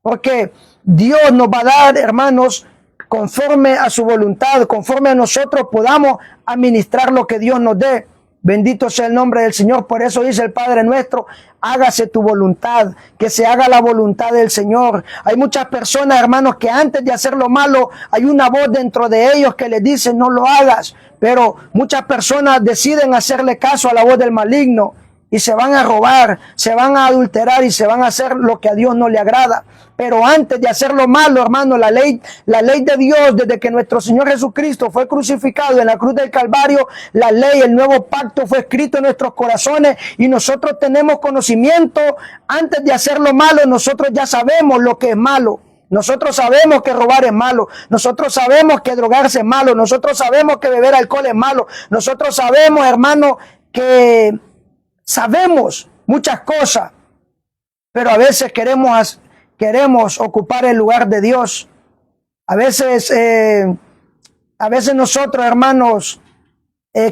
Porque Dios nos va a dar, hermanos, conforme a su voluntad, conforme a nosotros podamos administrar lo que Dios nos dé. Bendito sea el nombre del Señor. Por eso dice el Padre nuestro, hágase tu voluntad, que se haga la voluntad del Señor. Hay muchas personas, hermanos, que antes de hacer lo malo, hay una voz dentro de ellos que les dice, no lo hagas. Pero muchas personas deciden hacerle caso a la voz del maligno y se van a robar, se van a adulterar y se van a hacer lo que a Dios no le agrada. Pero antes de hacer lo malo, hermano, la ley de Dios, desde que nuestro Señor Jesucristo fue crucificado en la cruz del Calvario, la ley, el nuevo pacto fue escrito en nuestros corazones y nosotros tenemos conocimiento. Antes de hacer lo malo, nosotros ya sabemos lo que es malo. Nosotros sabemos que robar es malo. Nosotros sabemos que drogarse es malo. Nosotros sabemos que beber alcohol es malo. Nosotros sabemos, hermano, que sabemos muchas cosas. Pero a veces queremos ocupar el lugar de Dios. A veces nosotros, hermanos,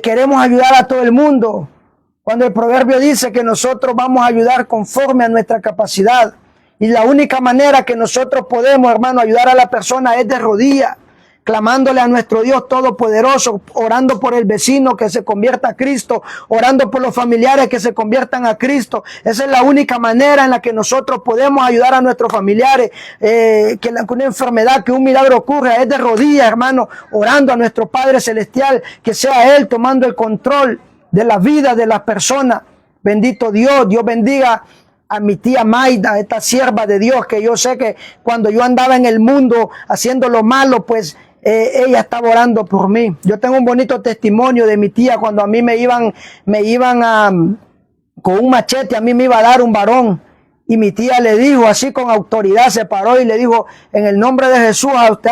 queremos ayudar a todo el mundo. Cuando el proverbio dice que nosotros vamos a ayudar conforme a nuestra capacidad. Y la única manera que nosotros podemos, hermano, ayudar a la persona es de rodillas, clamándole a nuestro Dios Todopoderoso, orando por el vecino que se convierta a Cristo, orando por los familiares que se conviertan a Cristo. Esa es la única manera en la que nosotros podemos ayudar a nuestros familiares, que una enfermedad, que un milagro ocurra, es de rodillas, hermano, orando a nuestro Padre Celestial, que sea Él tomando el control de la vida de las personas. Bendito Dios, Dios bendiga a mi tía Maida, esta sierva de Dios, que yo sé que cuando yo andaba en el mundo haciendo lo malo, pues ella estaba orando por mí. Yo tengo un bonito testimonio de mi tía cuando a mí me iban con un machete, a mí me iba a dar un varón. Y mi tía le dijo, así con autoridad, se paró y le dijo, en el nombre de Jesús, a usted,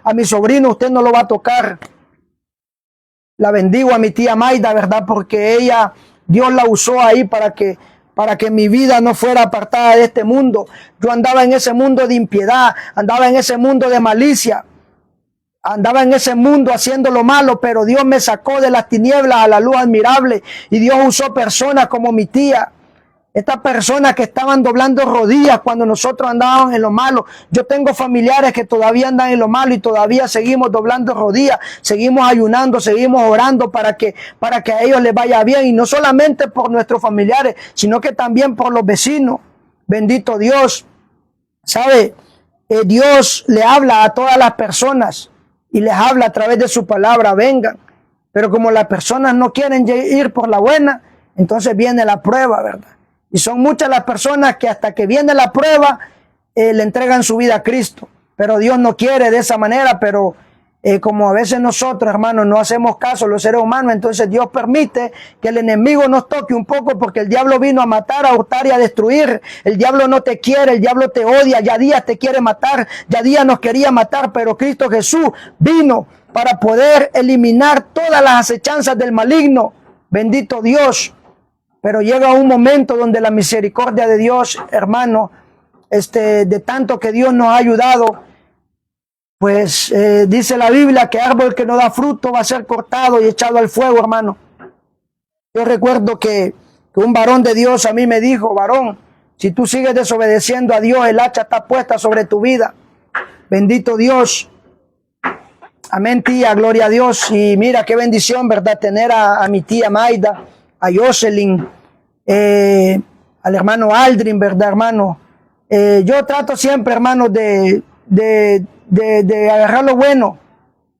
a mi sobrino, usted no lo va a tocar. La bendigo a mi tía Maida, ¿verdad? Porque ella, Dios la usó ahí para que mi vida no fuera apartada de este mundo. Yo andaba en ese mundo de impiedad, andaba en ese mundo de malicia, andaba en ese mundo haciendo lo malo, pero Dios me sacó de las tinieblas a la luz admirable y Dios usó personas como mi tía. Estas personas que estaban doblando rodillas cuando nosotros andábamos en lo malo. Yo tengo familiares que todavía andan en lo malo y todavía seguimos doblando rodillas, seguimos ayunando, seguimos orando para que a ellos les vaya bien. Y no solamente por nuestros familiares, sino que también por los vecinos. Bendito Dios. ¿Sabe? Dios le habla a todas las personas y les habla a través de su palabra, vengan. Pero como las personas no quieren ir por la buena, entonces viene la prueba, ¿verdad? Y son muchas las personas que hasta que viene la prueba le entregan su vida a Cristo. Pero Dios no quiere de esa manera, pero como a veces nosotros, hermanos, no hacemos caso, los seres humanos, entonces Dios permite que el enemigo nos toque un poco porque el diablo vino a matar, a hurtar y a destruir. El diablo no te quiere, el diablo te odia, ya Díaz te quiere matar, ya Díaz nos quería matar, pero Cristo Jesús vino para poder eliminar todas las acechanzas del maligno. Bendito Dios. Pero llega un momento donde la misericordia de Dios, hermano, de tanto que Dios nos ha ayudado, pues dice la Biblia que árbol que no da fruto va a ser cortado y echado al fuego, hermano. Yo recuerdo que un varón de Dios a mí me dijo, varón, si tú sigues desobedeciendo a Dios, el hacha está puesta sobre tu vida. Bendito Dios. Amén, tía, gloria a Dios. Y mira qué bendición, ¿verdad? Tener a mi tía Maida, a Jocelyn, al hermano Aldrin, ¿verdad, hermano? Yo trato siempre, hermano, de agarrar lo bueno,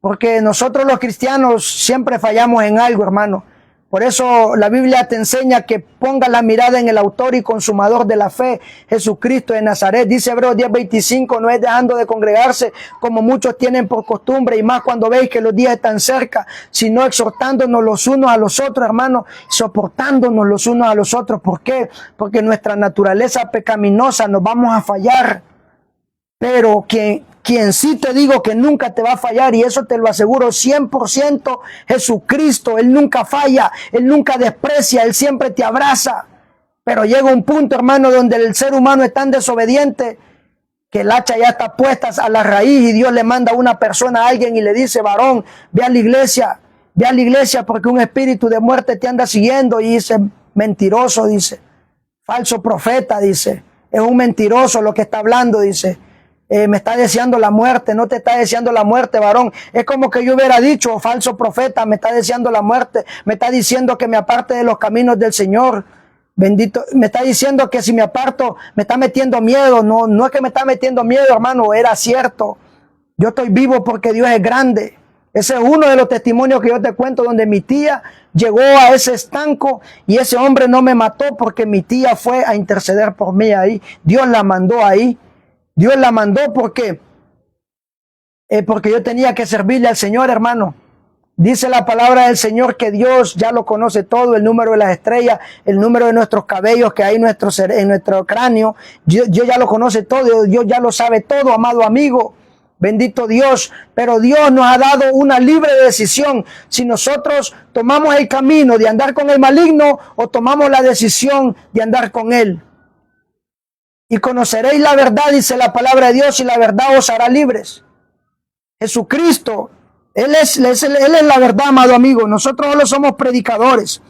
porque nosotros los cristianos siempre fallamos en algo, hermano. Por eso la Biblia te enseña que ponga la mirada en el autor y consumador de la fe, Jesucristo de Nazaret. Dice Hebreos 10:25, no es dejando de congregarse como muchos tienen por costumbre, y más cuando veis que los días están cerca, sino exhortándonos los unos a los otros, hermanos, soportándonos los unos a los otros. ¿Por qué? Porque nuestra naturaleza pecaminosa nos vamos a fallar. Pero quien sí te digo que nunca te va a fallar, y eso te lo aseguro 100%, Jesucristo. Él nunca falla, Él nunca desprecia, Él siempre te abraza. Pero llega un punto, hermano, donde el ser humano es tan desobediente que el hacha ya está puesta a la raíz y Dios le manda a una persona, a alguien, y le dice, varón, ve a la iglesia porque un espíritu de muerte te anda siguiendo. Y dice, mentiroso, dice, falso profeta, dice, es un mentiroso lo que está hablando, dice. Me está deseando la muerte. No te está deseando la muerte, varón. Es como que yo hubiera dicho, falso profeta, me está deseando la muerte, me está diciendo que me aparte de los caminos del Señor. Bendito, me está diciendo que si me aparto me está metiendo miedo. No es que me está metiendo miedo, hermano, era cierto. Yo estoy vivo porque Dios es grande. Ese es uno de los testimonios que yo te cuento, donde mi tía llegó a ese estanco y ese hombre no me mató porque mi tía fue a interceder por mí ahí. Dios la mandó ahí. Dios la mandó porque yo tenía que servirle al Señor, hermano. Dice la palabra del Señor que Dios ya lo conoce todo, el número de las estrellas, el número de nuestros cabellos que hay en nuestro cráneo. Dios ya lo conoce todo, Dios ya lo sabe todo, amado amigo. Bendito Dios, pero Dios nos ha dado una libre decisión si nosotros tomamos el camino de andar con el maligno o tomamos la decisión de andar con él. Y conoceréis la verdad, dice la palabra de Dios, y la verdad os hará libres. Jesucristo, Él es la verdad, amado amigo. Nosotros solo somos predicadores,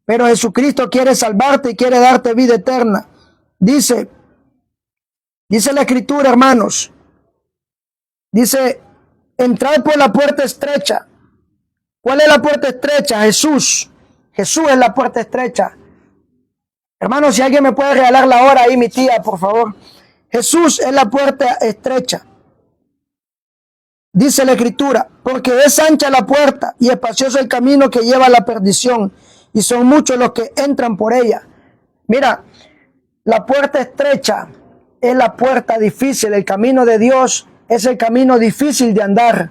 pero Jesucristo quiere salvarte y quiere darte vida eterna. Dice la Escritura, hermanos, dice, entrad por la puerta estrecha. ¿Cuál es la puerta estrecha? Jesús. Jesús es la puerta estrecha. Hermanos, si alguien me puede regalar la hora ahí, mi tía, por favor. Jesús es la puerta estrecha. Dice la Escritura, porque es ancha la puerta y espacioso el camino que lleva a la perdición, y son muchos los que entran por ella. Mira, la puerta estrecha es la puerta difícil. El camino de Dios es el camino difícil de andar.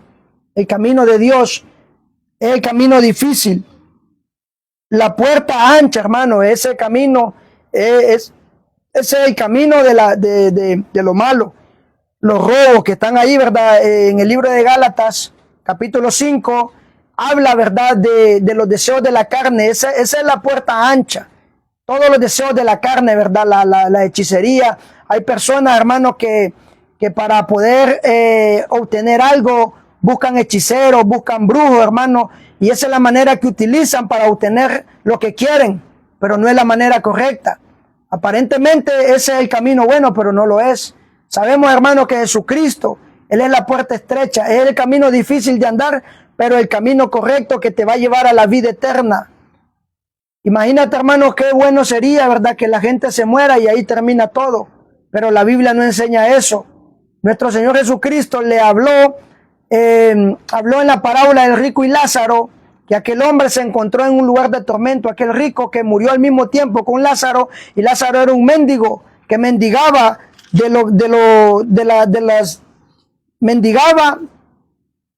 El camino de Dios es el camino difícil. La puerta ancha, hermano, ese camino es el camino de lo malo. Los robos que están ahí, ¿verdad? En el libro de Gálatas, capítulo 5, habla, ¿verdad? De los deseos de la carne. Esa es la puerta ancha. Todos los deseos de la carne, ¿verdad? La hechicería. Hay personas, hermanos, que para poder obtener algo buscan hechiceros, buscan brujos, hermanos. Y esa es la manera que utilizan para obtener lo que quieren, pero no es la manera correcta. Aparentemente ese es el camino bueno, pero no lo es. Sabemos, hermanos, que Jesucristo, Él es la puerta estrecha, es el camino difícil de andar, pero el camino correcto que te va a llevar a la vida eterna. Imagínate, hermanos, qué bueno sería, ¿verdad?, que la gente se muera y ahí termina todo. Pero la Biblia no enseña eso. Nuestro Señor Jesucristo le habló en la parábola del rico y Lázaro, que aquel hombre se encontró en un lugar de tormento, aquel rico que murió al mismo tiempo con Lázaro, y Lázaro era un mendigo que mendigaba mendigaba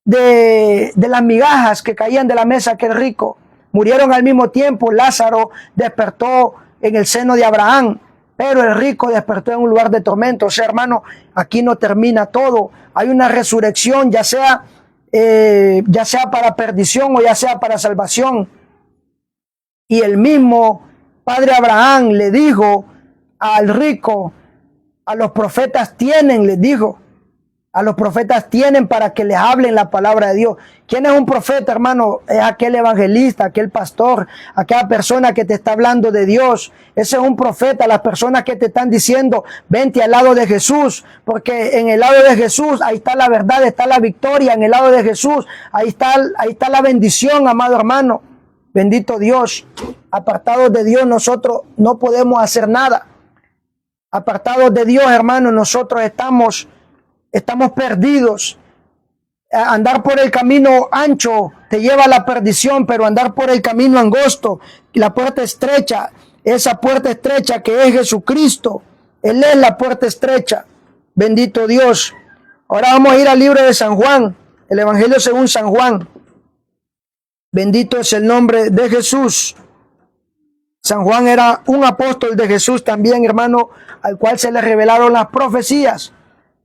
de las migajas que caían de la mesa aquel rico. Murieron al mismo tiempo. Lázaro despertó en el seno de Abraham, pero el rico despertó en un lugar de tormento. O sea, hermano, aquí no termina todo. Hay una resurrección, ya sea para perdición o ya sea para salvación. Y el mismo padre Abraham le dijo al rico, a los profetas tienen, les dijo, a los profetas tienen para que les hablen la palabra de Dios. ¿Quién es un profeta, hermano? Es aquel evangelista, aquel pastor, aquella persona que te está hablando de Dios. Ese es un profeta, las personas que te están diciendo, vente al lado de Jesús, porque en el lado de Jesús, ahí está la verdad, está la victoria, en el lado de Jesús, ahí está la bendición, amado hermano. Bendito Dios. Apartados de Dios, nosotros no podemos hacer nada. Apartados de Dios, hermano, nosotros estamos perdidos. Andar por el camino ancho te lleva a la perdición, pero andar por el camino angosto, la puerta estrecha, esa puerta estrecha que es Jesucristo, Él es la puerta estrecha. Bendito Dios. Ahora vamos a ir al libro de San Juan, el Evangelio según San Juan. Bendito es el nombre de Jesús. San Juan era un apóstol de Jesús también, hermano, al cual se le revelaron las profecías.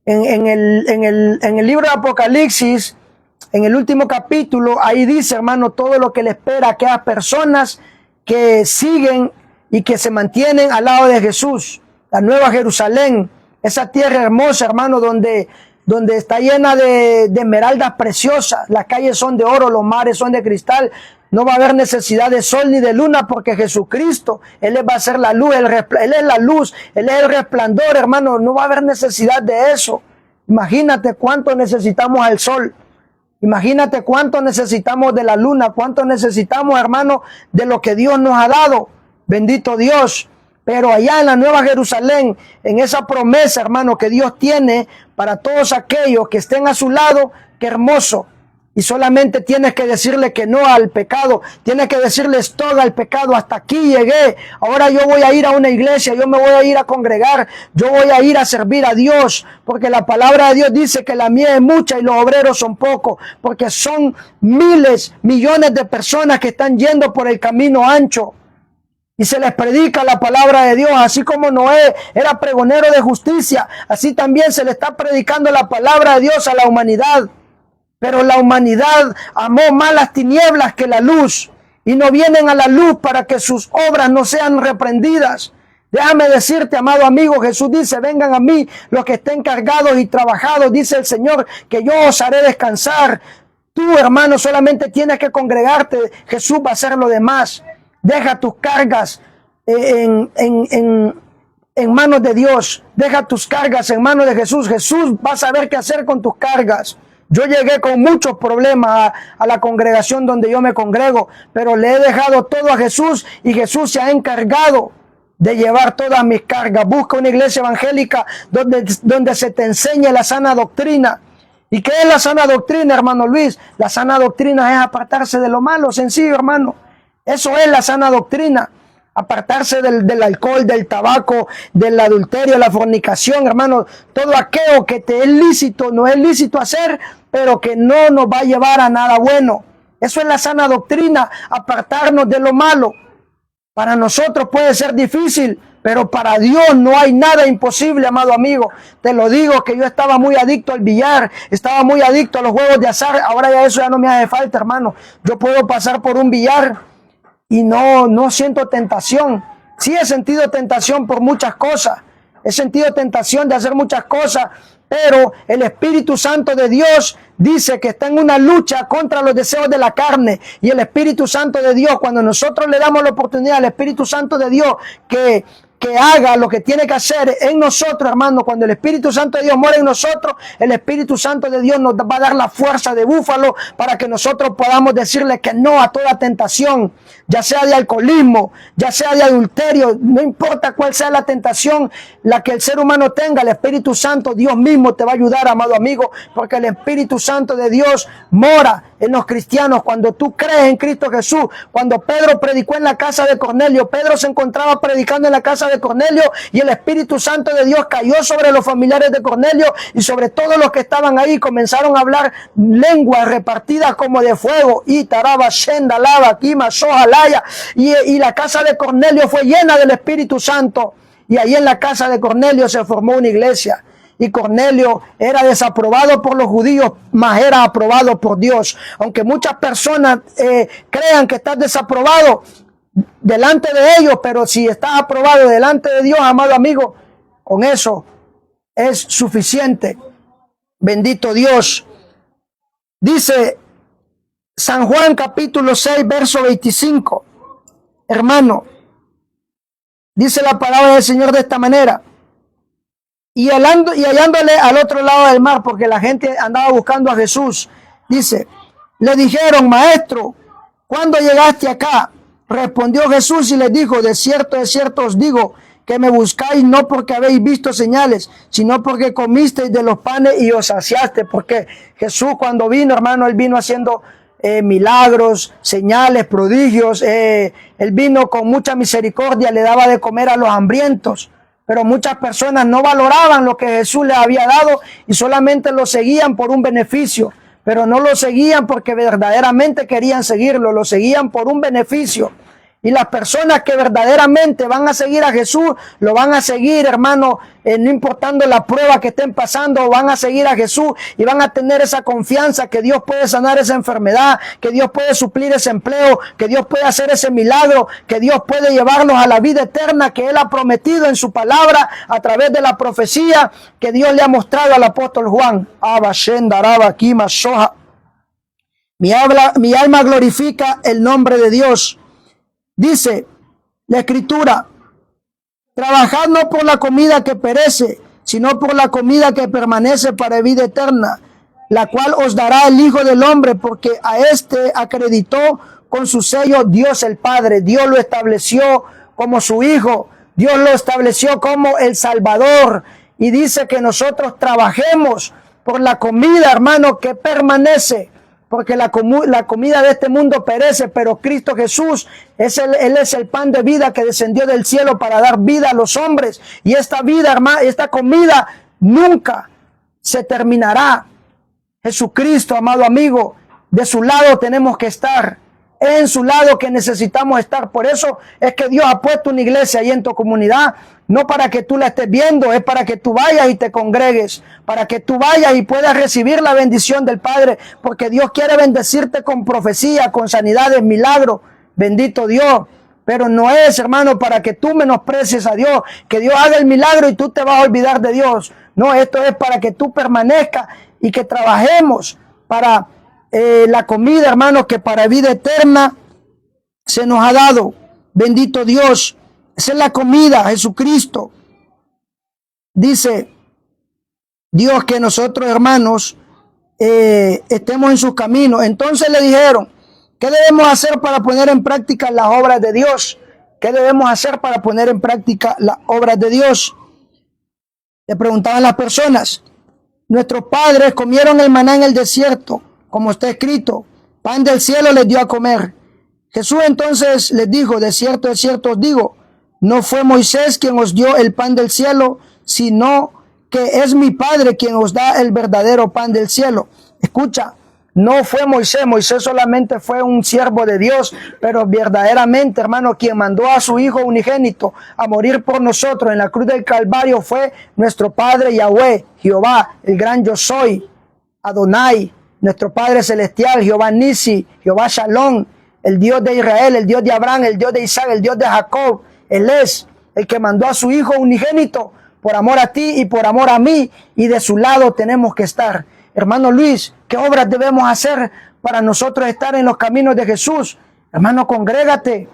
En el libro de Apocalipsis, en el último capítulo, ahí dice, hermano, todo lo que le espera a aquellas personas que siguen y que se mantienen al lado de Jesús. La Nueva Jerusalén, esa tierra hermosa, hermano, donde está llena de esmeraldas preciosas. Las calles son de oro, los mares son de cristal. No va a haber necesidad de sol ni de luna porque Jesucristo, Él va a ser la luz, Él es la luz, Él es el resplandor, hermano. No va a haber necesidad de eso. Imagínate cuánto necesitamos al sol. Imagínate cuánto necesitamos de la luna, cuánto necesitamos, hermano, de lo que Dios nos ha dado. Bendito Dios. Pero allá en la Nueva Jerusalén, en esa promesa, hermano, que Dios tiene para todos aquellos que estén a su lado, qué hermoso. Y solamente tienes que decirle que no al pecado. Tienes que decirle stop al pecado. Hasta aquí llegué. Ahora yo voy a ir a una iglesia. Yo me voy a ir a congregar. Yo voy a ir a servir a Dios. Porque la palabra de Dios dice que la mies es mucha y los obreros son pocos. Porque son miles, millones de personas que están yendo por el camino ancho. Y se les predica la palabra de Dios. Así como Noé era pregonero de justicia, así también se le está predicando la palabra de Dios a la humanidad. Pero la humanidad amó más las tinieblas que la luz. Y no vienen a la luz para que sus obras no sean reprendidas. Déjame decirte, amado amigo, Jesús dice, vengan a mí los que estén cargados y trabajados, dice el Señor, que yo os haré descansar. Tú, hermano, solamente tienes que congregarte. Jesús va a hacer lo demás. Deja tus cargas en manos de Dios. Deja tus cargas en manos de Jesús. Jesús va a saber qué hacer con tus cargas. Yo llegué con muchos problemas a la congregación donde yo me congrego, pero le he dejado todo a Jesús y Jesús se ha encargado de llevar todas mis cargas. Busca una iglesia evangélica donde se te enseñe la sana doctrina. ¿Y qué es la sana doctrina, hermano Luis? La sana doctrina es apartarse de lo malo, sencillo, hermano. Eso es la sana doctrina. Apartarse del alcohol, del tabaco, del adulterio, la fornicación, hermano. Todo aquello que te es lícito, no es lícito hacer, pero que no nos va a llevar a nada bueno. Eso es la sana doctrina, apartarnos de lo malo. Para nosotros puede ser difícil, pero para Dios no hay nada imposible, amado amigo. Te lo digo que yo estaba muy adicto al billar, estaba muy adicto a los juegos de azar. Ahora ya eso ya no me hace falta, hermano. Yo puedo pasar por un billar y no siento tentación. Sí he sentido tentación por muchas cosas. He sentido tentación de hacer muchas cosas. Pero el Espíritu Santo de Dios dice que está en una lucha contra los deseos de la carne. Y el Espíritu Santo de Dios, cuando nosotros le damos la oportunidad al Espíritu Santo de Dios que haga lo que tiene que hacer en nosotros, hermano, cuando el Espíritu Santo de Dios muere en nosotros, el Espíritu Santo de Dios nos va a dar la fuerza de búfalo para que nosotros podamos decirle que no a toda tentación, ya sea de alcoholismo, ya sea de adulterio, no importa cuál sea la tentación, la que el ser humano tenga, el Espíritu Santo, Dios mismo te va a ayudar, amado amigo, porque el Espíritu Santo de Dios mora en los cristianos. Cuando tú crees en Cristo Jesús, cuando Pedro predicó en la casa de Cornelio, Pedro se encontraba predicando en la casa de Cornelio y el Espíritu Santo de Dios cayó sobre los familiares de Cornelio y sobre todos los que estaban ahí. Comenzaron a hablar lenguas repartidas como de fuego. Y taraba, shenda, lava, kima, soja, laya. Y la casa de Cornelio fue llena del Espíritu Santo. Y ahí en la casa de Cornelio se formó una iglesia. Y Cornelio era desaprobado por los judíos, mas era aprobado por Dios. Aunque muchas personas crean que estás desaprobado delante de ellos, pero si estás aprobado delante de Dios, amado amigo, con eso es suficiente. Bendito Dios. Dice San Juan capítulo 6, verso 25. Hermano, dice la palabra del Señor de esta manera. Y hallándole al otro lado del mar, porque la gente andaba buscando a Jesús, dice, le dijeron, maestro, ¿cuándo llegaste acá? Respondió Jesús y les dijo, de cierto os digo, que me buscáis no porque habéis visto señales, sino porque comisteis de los panes y os saciaste. Porque Jesús cuando vino, hermano, Él vino haciendo milagros, señales, prodigios. Él vino con mucha misericordia, le daba de comer a los hambrientos. Pero muchas personas no valoraban lo que Jesús les había dado y solamente lo seguían por un beneficio. Pero no lo seguían porque verdaderamente querían seguirlo, lo seguían por un beneficio. Y las personas que verdaderamente van a seguir a Jesús, lo van a seguir, hermano, no importando la prueba que estén pasando, van a seguir a Jesús y van a tener esa confianza que Dios puede sanar esa enfermedad, que Dios puede suplir ese empleo, que Dios puede hacer ese milagro, que Dios puede llevarlos a la vida eterna que Él ha prometido en su palabra a través de la profecía que Dios le ha mostrado al apóstol Juan. Mi alma glorifica el nombre de Dios. Dice la Escritura, trabajad no por la comida que perece, sino por la comida que permanece para vida eterna, la cual os dará el Hijo del Hombre, porque a éste acreditó con su sello Dios el Padre. Dios lo estableció como su Hijo, Dios lo estableció como el Salvador, y dice que nosotros trabajemos por la comida, hermano, que permanece. porque la comida de este mundo perece, pero Cristo Jesús, Él es el pan de vida que descendió del cielo para dar vida a los hombres. Y esta vida, hermano, esta comida nunca se terminará. Jesucristo, amado amigo, de su lado tenemos que estar. Es en su lado que necesitamos estar. Por eso es que Dios ha puesto una iglesia ahí en tu comunidad. No para que tú la estés viendo, es para que tú vayas y te congregues. Para que tú vayas y puedas recibir la bendición del Padre. Porque Dios quiere bendecirte con profecía, con sanidades, milagros. Bendito Dios. Pero no es, hermano, para que tú menosprecies a Dios. Que Dios haga el milagro y tú te vas a olvidar de Dios. No, esto es para que tú permanezcas y que trabajemos para la comida, hermanos, que para vida eterna se nos ha dado. Bendito Dios. Esa es la comida, Jesucristo. Dice Dios que nosotros, hermanos, estemos en sus caminos. Entonces le dijeron, ¿qué debemos hacer para poner en práctica las obras de Dios? ¿Qué debemos hacer para poner en práctica las obras de Dios? Le preguntaban las personas. Nuestros padres comieron el maná en el desierto, como está escrito, pan del cielo les dio a comer. Jesús entonces les dijo, de cierto os digo, no fue Moisés quien os dio el pan del cielo, sino que es mi Padre quien os da el verdadero pan del cielo. Escucha, no fue Moisés, Moisés solamente fue un siervo de Dios, pero verdaderamente, hermano, quien mandó a su Hijo unigénito a morir por nosotros en la cruz del Calvario fue nuestro Padre Yahweh, Jehová, el gran yo soy, Adonai, nuestro Padre Celestial, Jehová Nisi, Jehová Shalom, el Dios de Israel, el Dios de Abraham, el Dios de Isaac, el Dios de Jacob. Él es el que mandó a su Hijo unigénito por amor a ti y por amor a mí, y de su lado tenemos que estar. Hermano Luis, ¿qué obras debemos hacer para nosotros estar en los caminos de Jesús? Hermano, congrégate.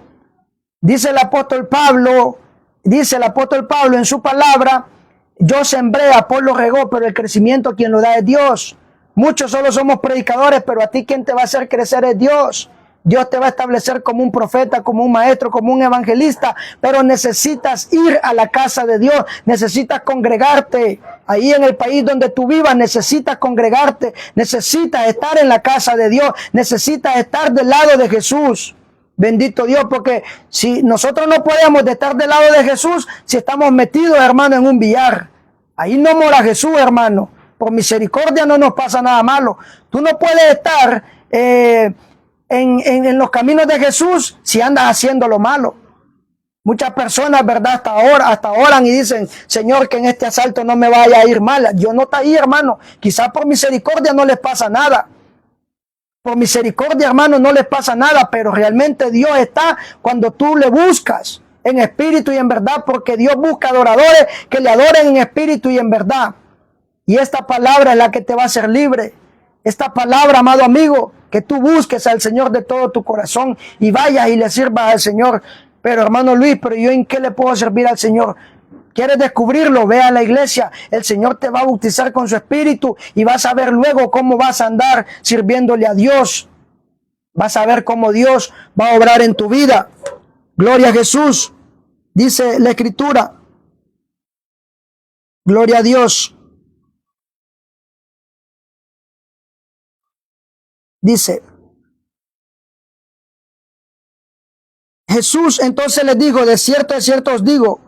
Dice el apóstol Pablo en su palabra, yo sembré, Apolo regó, pero el crecimiento quien lo da es Dios. Muchos solo somos predicadores, pero a ti quien te va a hacer crecer es Dios. Dios te va a establecer como un profeta, como un maestro, como un evangelista, pero necesitas ir a la casa de Dios, necesitas congregarte. Ahí en el país donde tú vivas, necesitas congregarte, necesitas estar en la casa de Dios, necesitas estar del lado de Jesús. Bendito Dios, porque si nosotros no podemos estar del lado de Jesús, si estamos metidos, hermano, en un billar. Ahí no mora Jesús, hermano. Por misericordia no nos pasa nada malo. Tú no puedes estar en los caminos de Jesús si andas haciendo lo malo. Muchas personas, ¿verdad? Hasta oran y dicen, Señor, que en este asalto no me vaya a ir mal. Dios no está ahí, hermano. Quizás por misericordia no les pasa nada. Por misericordia, hermano, no les pasa nada, pero realmente Dios está cuando tú le buscas en espíritu y en verdad, porque Dios busca adoradores que le adoren en espíritu y en verdad. Y esta palabra es la que te va a hacer libre. Esta palabra, amado amigo, que tú busques al Señor de todo tu corazón y vayas y le sirvas al Señor. Pero hermano Luis, ¿pero yo en qué le puedo servir al Señor? ¿Quieres descubrirlo? Ve a la iglesia. El Señor te va a bautizar con su espíritu y vas a ver luego cómo vas a andar sirviéndole a Dios. Vas a ver cómo Dios va a obrar en tu vida. Gloria a Jesús. Dice la Escritura. Gloria a Dios. Dice, Jesús entonces les dijo, de cierto os digo,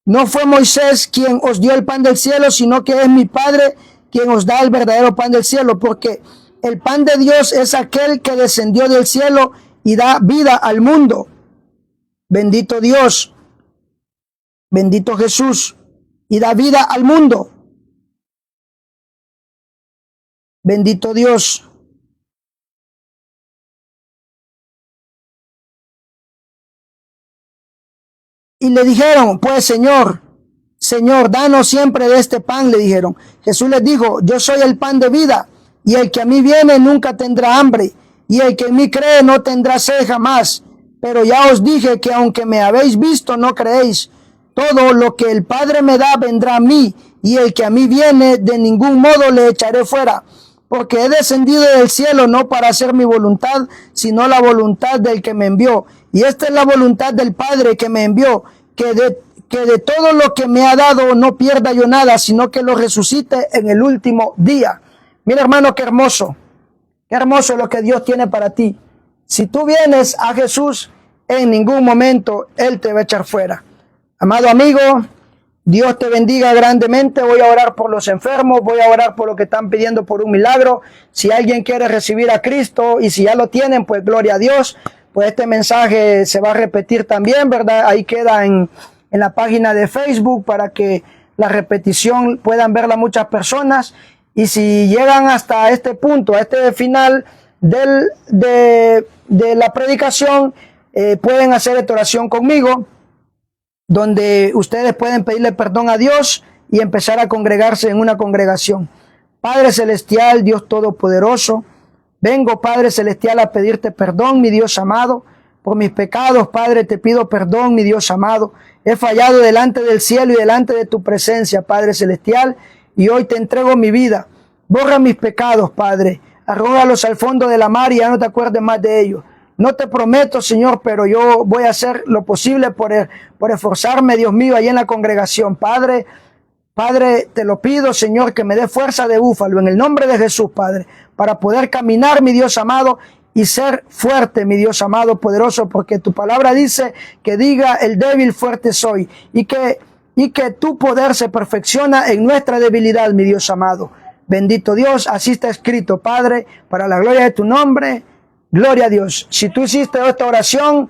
no fue Moisés quien os dio el pan del cielo, sino que es mi Padre quien os da el verdadero pan del cielo, porque el pan de Dios es aquel que descendió del cielo y da vida al mundo. Bendito Dios, bendito Jesús, y da vida al mundo. Bendito Dios. Y le dijeron, pues Señor, danos siempre de este pan, le dijeron. Jesús les dijo, yo soy el pan de vida, y el que a mí viene nunca tendrá hambre, y el que en mí cree no tendrá sed jamás. Pero ya os dije que aunque me habéis visto, no creéis. Todo lo que el Padre me da vendrá a mí, y el que a mí viene, de ningún modo le echaré fuera. Porque he descendido del cielo no para hacer mi voluntad, sino la voluntad del que me envió. Y esta es la voluntad del Padre que me envió, que de todo lo que me ha dado no pierda yo nada, sino que lo resucite en el último día. Mira, hermano, qué hermoso. Qué hermoso lo que Dios tiene para ti. Si tú vienes a Jesús, en ningún momento Él te va a echar fuera. Amado amigo, Dios te bendiga grandemente. Voy a orar por los enfermos, voy a orar por los que están pidiendo por un milagro. Si alguien quiere recibir a Cristo y si ya lo tienen, pues gloria a Dios. Pues este mensaje se va a repetir también, ¿verdad? Ahí queda en la página de Facebook para que la repetición puedan verla muchas personas. Y si llegan hasta este punto, a este final de la predicación, pueden hacer esta oración conmigo, donde ustedes pueden pedirle perdón a Dios y empezar a congregarse en una congregación. Padre Celestial, Dios Todopoderoso, vengo, Padre Celestial, a pedirte perdón, mi Dios amado, por mis pecados. Padre, te pido perdón, mi Dios amado. He fallado delante del cielo y delante de tu presencia, Padre Celestial, y hoy te entrego mi vida. Borra mis pecados, Padre. Arrójalos al fondo de la mar y ya no te acuerdes más de ellos. No te prometo, Señor, pero yo voy a hacer lo posible por esforzarme, Dios mío, ahí en la congregación. Padre, te lo pido, Señor, que me dé fuerza de búfalo en el nombre de Jesús, Padre, para poder caminar, mi Dios amado, y ser fuerte, mi Dios amado, poderoso, porque tu palabra dice que diga el débil fuerte soy, y que tu poder se perfecciona en nuestra debilidad, mi Dios amado. Bendito Dios, así está escrito, Padre, para la gloria de tu nombre. Gloria a Dios. Si tú hiciste esta oración,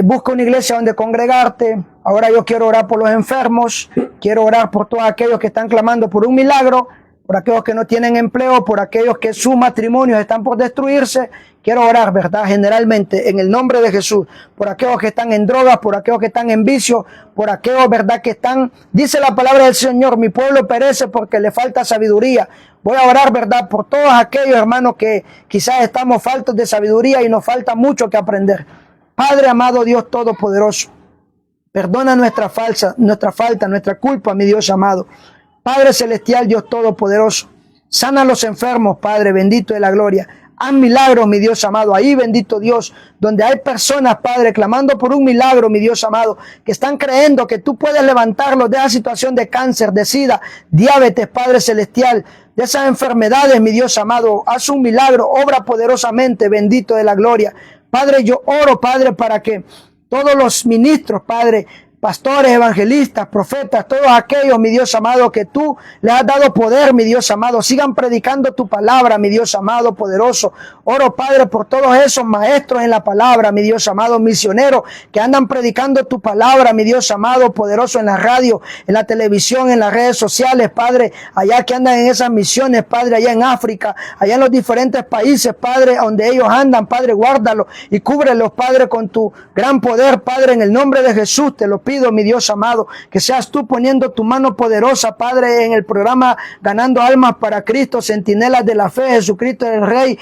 busca una iglesia donde congregarte. Ahora yo quiero orar por los enfermos, quiero orar por todos aquellos que están clamando por un milagro, por aquellos que no tienen empleo, por aquellos que sus matrimonios están por destruirse. Quiero orar, ¿verdad? Generalmente, en el nombre de Jesús, por aquellos que están en drogas, por aquellos que están en vicio, por aquellos, ¿verdad? Que están, dice la palabra del Señor, mi pueblo perece porque le falta sabiduría. Voy a orar, ¿verdad? Por todos aquellos, hermanos, que quizás estamos faltos de sabiduría y nos falta mucho que aprender. Padre amado, Dios Todopoderoso, perdona nuestra falta, nuestra culpa, mi Dios amado. Padre Celestial, Dios Todopoderoso, sana a los enfermos, Padre bendito de la gloria. Haz milagros, mi Dios amado. Ahí, bendito Dios, donde hay personas, Padre, clamando por un milagro, mi Dios amado, que están creyendo que tú puedes levantarlos de esa situación de cáncer, de sida, diabetes, Padre Celestial, de esas enfermedades, mi Dios amado. Haz un milagro, obra poderosamente, bendito de la gloria. Padre, yo oro, Padre, para que todos los ministros, Padre, pastores, evangelistas, profetas, todos aquellos, mi Dios amado, que tú les has dado poder, mi Dios amado, sigan predicando tu palabra, mi Dios amado, poderoso. Oro, Padre, por todos esos maestros en la palabra, mi Dios amado, misioneros, que andan predicando tu palabra, mi Dios amado, poderoso, en la radio, en la televisión, en las redes sociales, Padre, allá que andan en esas misiones, Padre, allá en África, allá en los diferentes países, Padre, donde ellos andan, Padre, guárdalos y cúbrelos, Padre, con tu gran poder, Padre, en el nombre de Jesús, te lo pido, mi Dios amado, que seas tú poniendo tu mano poderosa, Padre, en el programa Ganando Almas para Cristo, Centinelas de la Fe, Jesucristo el Rey,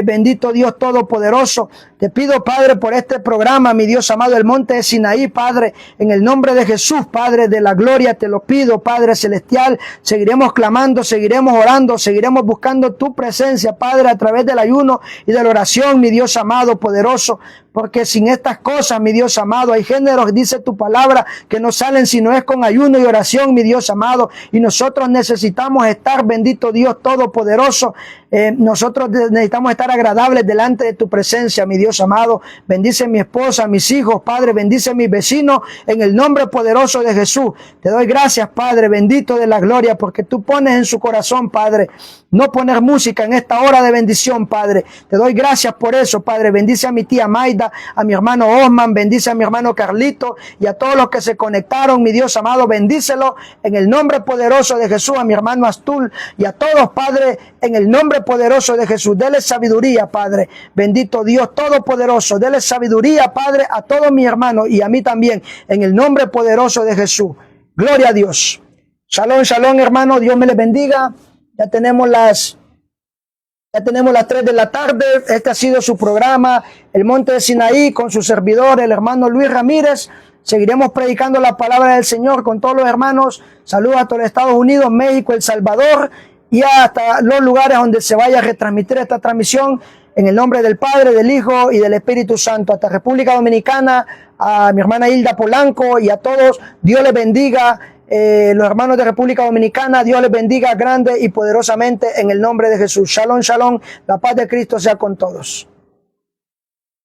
bendito Dios Todopoderoso. Te pido, Padre, por este programa, mi Dios amado, el monte de Sinaí, Padre, en el nombre de Jesús, Padre de la gloria, te lo pido, Padre Celestial. Seguiremos clamando, seguiremos orando, seguiremos buscando tu presencia, Padre, a través del ayuno y de la oración, mi Dios amado, poderoso, porque sin estas cosas, mi Dios amado, hay géneros, dice tu palabra, que no salen si no es con ayuno y oración, mi Dios amado, y nosotros necesitamos estar, bendito Dios Todopoderoso, nosotros necesitamos estar agradables delante de tu presencia, mi Dios amado. Bendice mi esposa, mis hijos, Padre, bendice mis vecinos, en el nombre poderoso de Jesús. Te doy gracias, Padre, bendito de la gloria, porque tú pones en su corazón, Padre, no poner música en esta hora de bendición, Padre. Te doy gracias por eso, Padre. Bendice a mi tía Maida, a mi hermano Osman, bendice a mi hermano Carlito y a todos los que se conectaron, mi Dios amado. Bendícelo en el nombre poderoso de Jesús, a mi hermano Astul y a todos, Padre, en el nombre poderoso de Jesús. Dele sabiduría, Padre. Bendito Dios Todopoderoso. Dele sabiduría, Padre, a todos mis hermanos y a mí también, en el nombre poderoso de Jesús. Gloria a Dios. Shalom, shalom, hermano. Dios me les bendiga. Ya tenemos las 3 de la tarde. Este ha sido su programa, El Monte de Sinaí, con su servidor, el hermano Luis Ramírez. Seguiremos predicando la palabra del Señor con todos los hermanos. Saludos a todos los Estados Unidos, México, El Salvador y hasta los lugares donde se vaya a retransmitir esta transmisión. En el nombre del Padre, del Hijo y del Espíritu Santo. Hasta República Dominicana, a mi hermana Hilda Polanco y a todos. Dios les bendiga los hermanos de República Dominicana, Dios les bendiga grande y poderosamente en el nombre de Jesús. Shalom, shalom, la paz de Cristo sea con todos.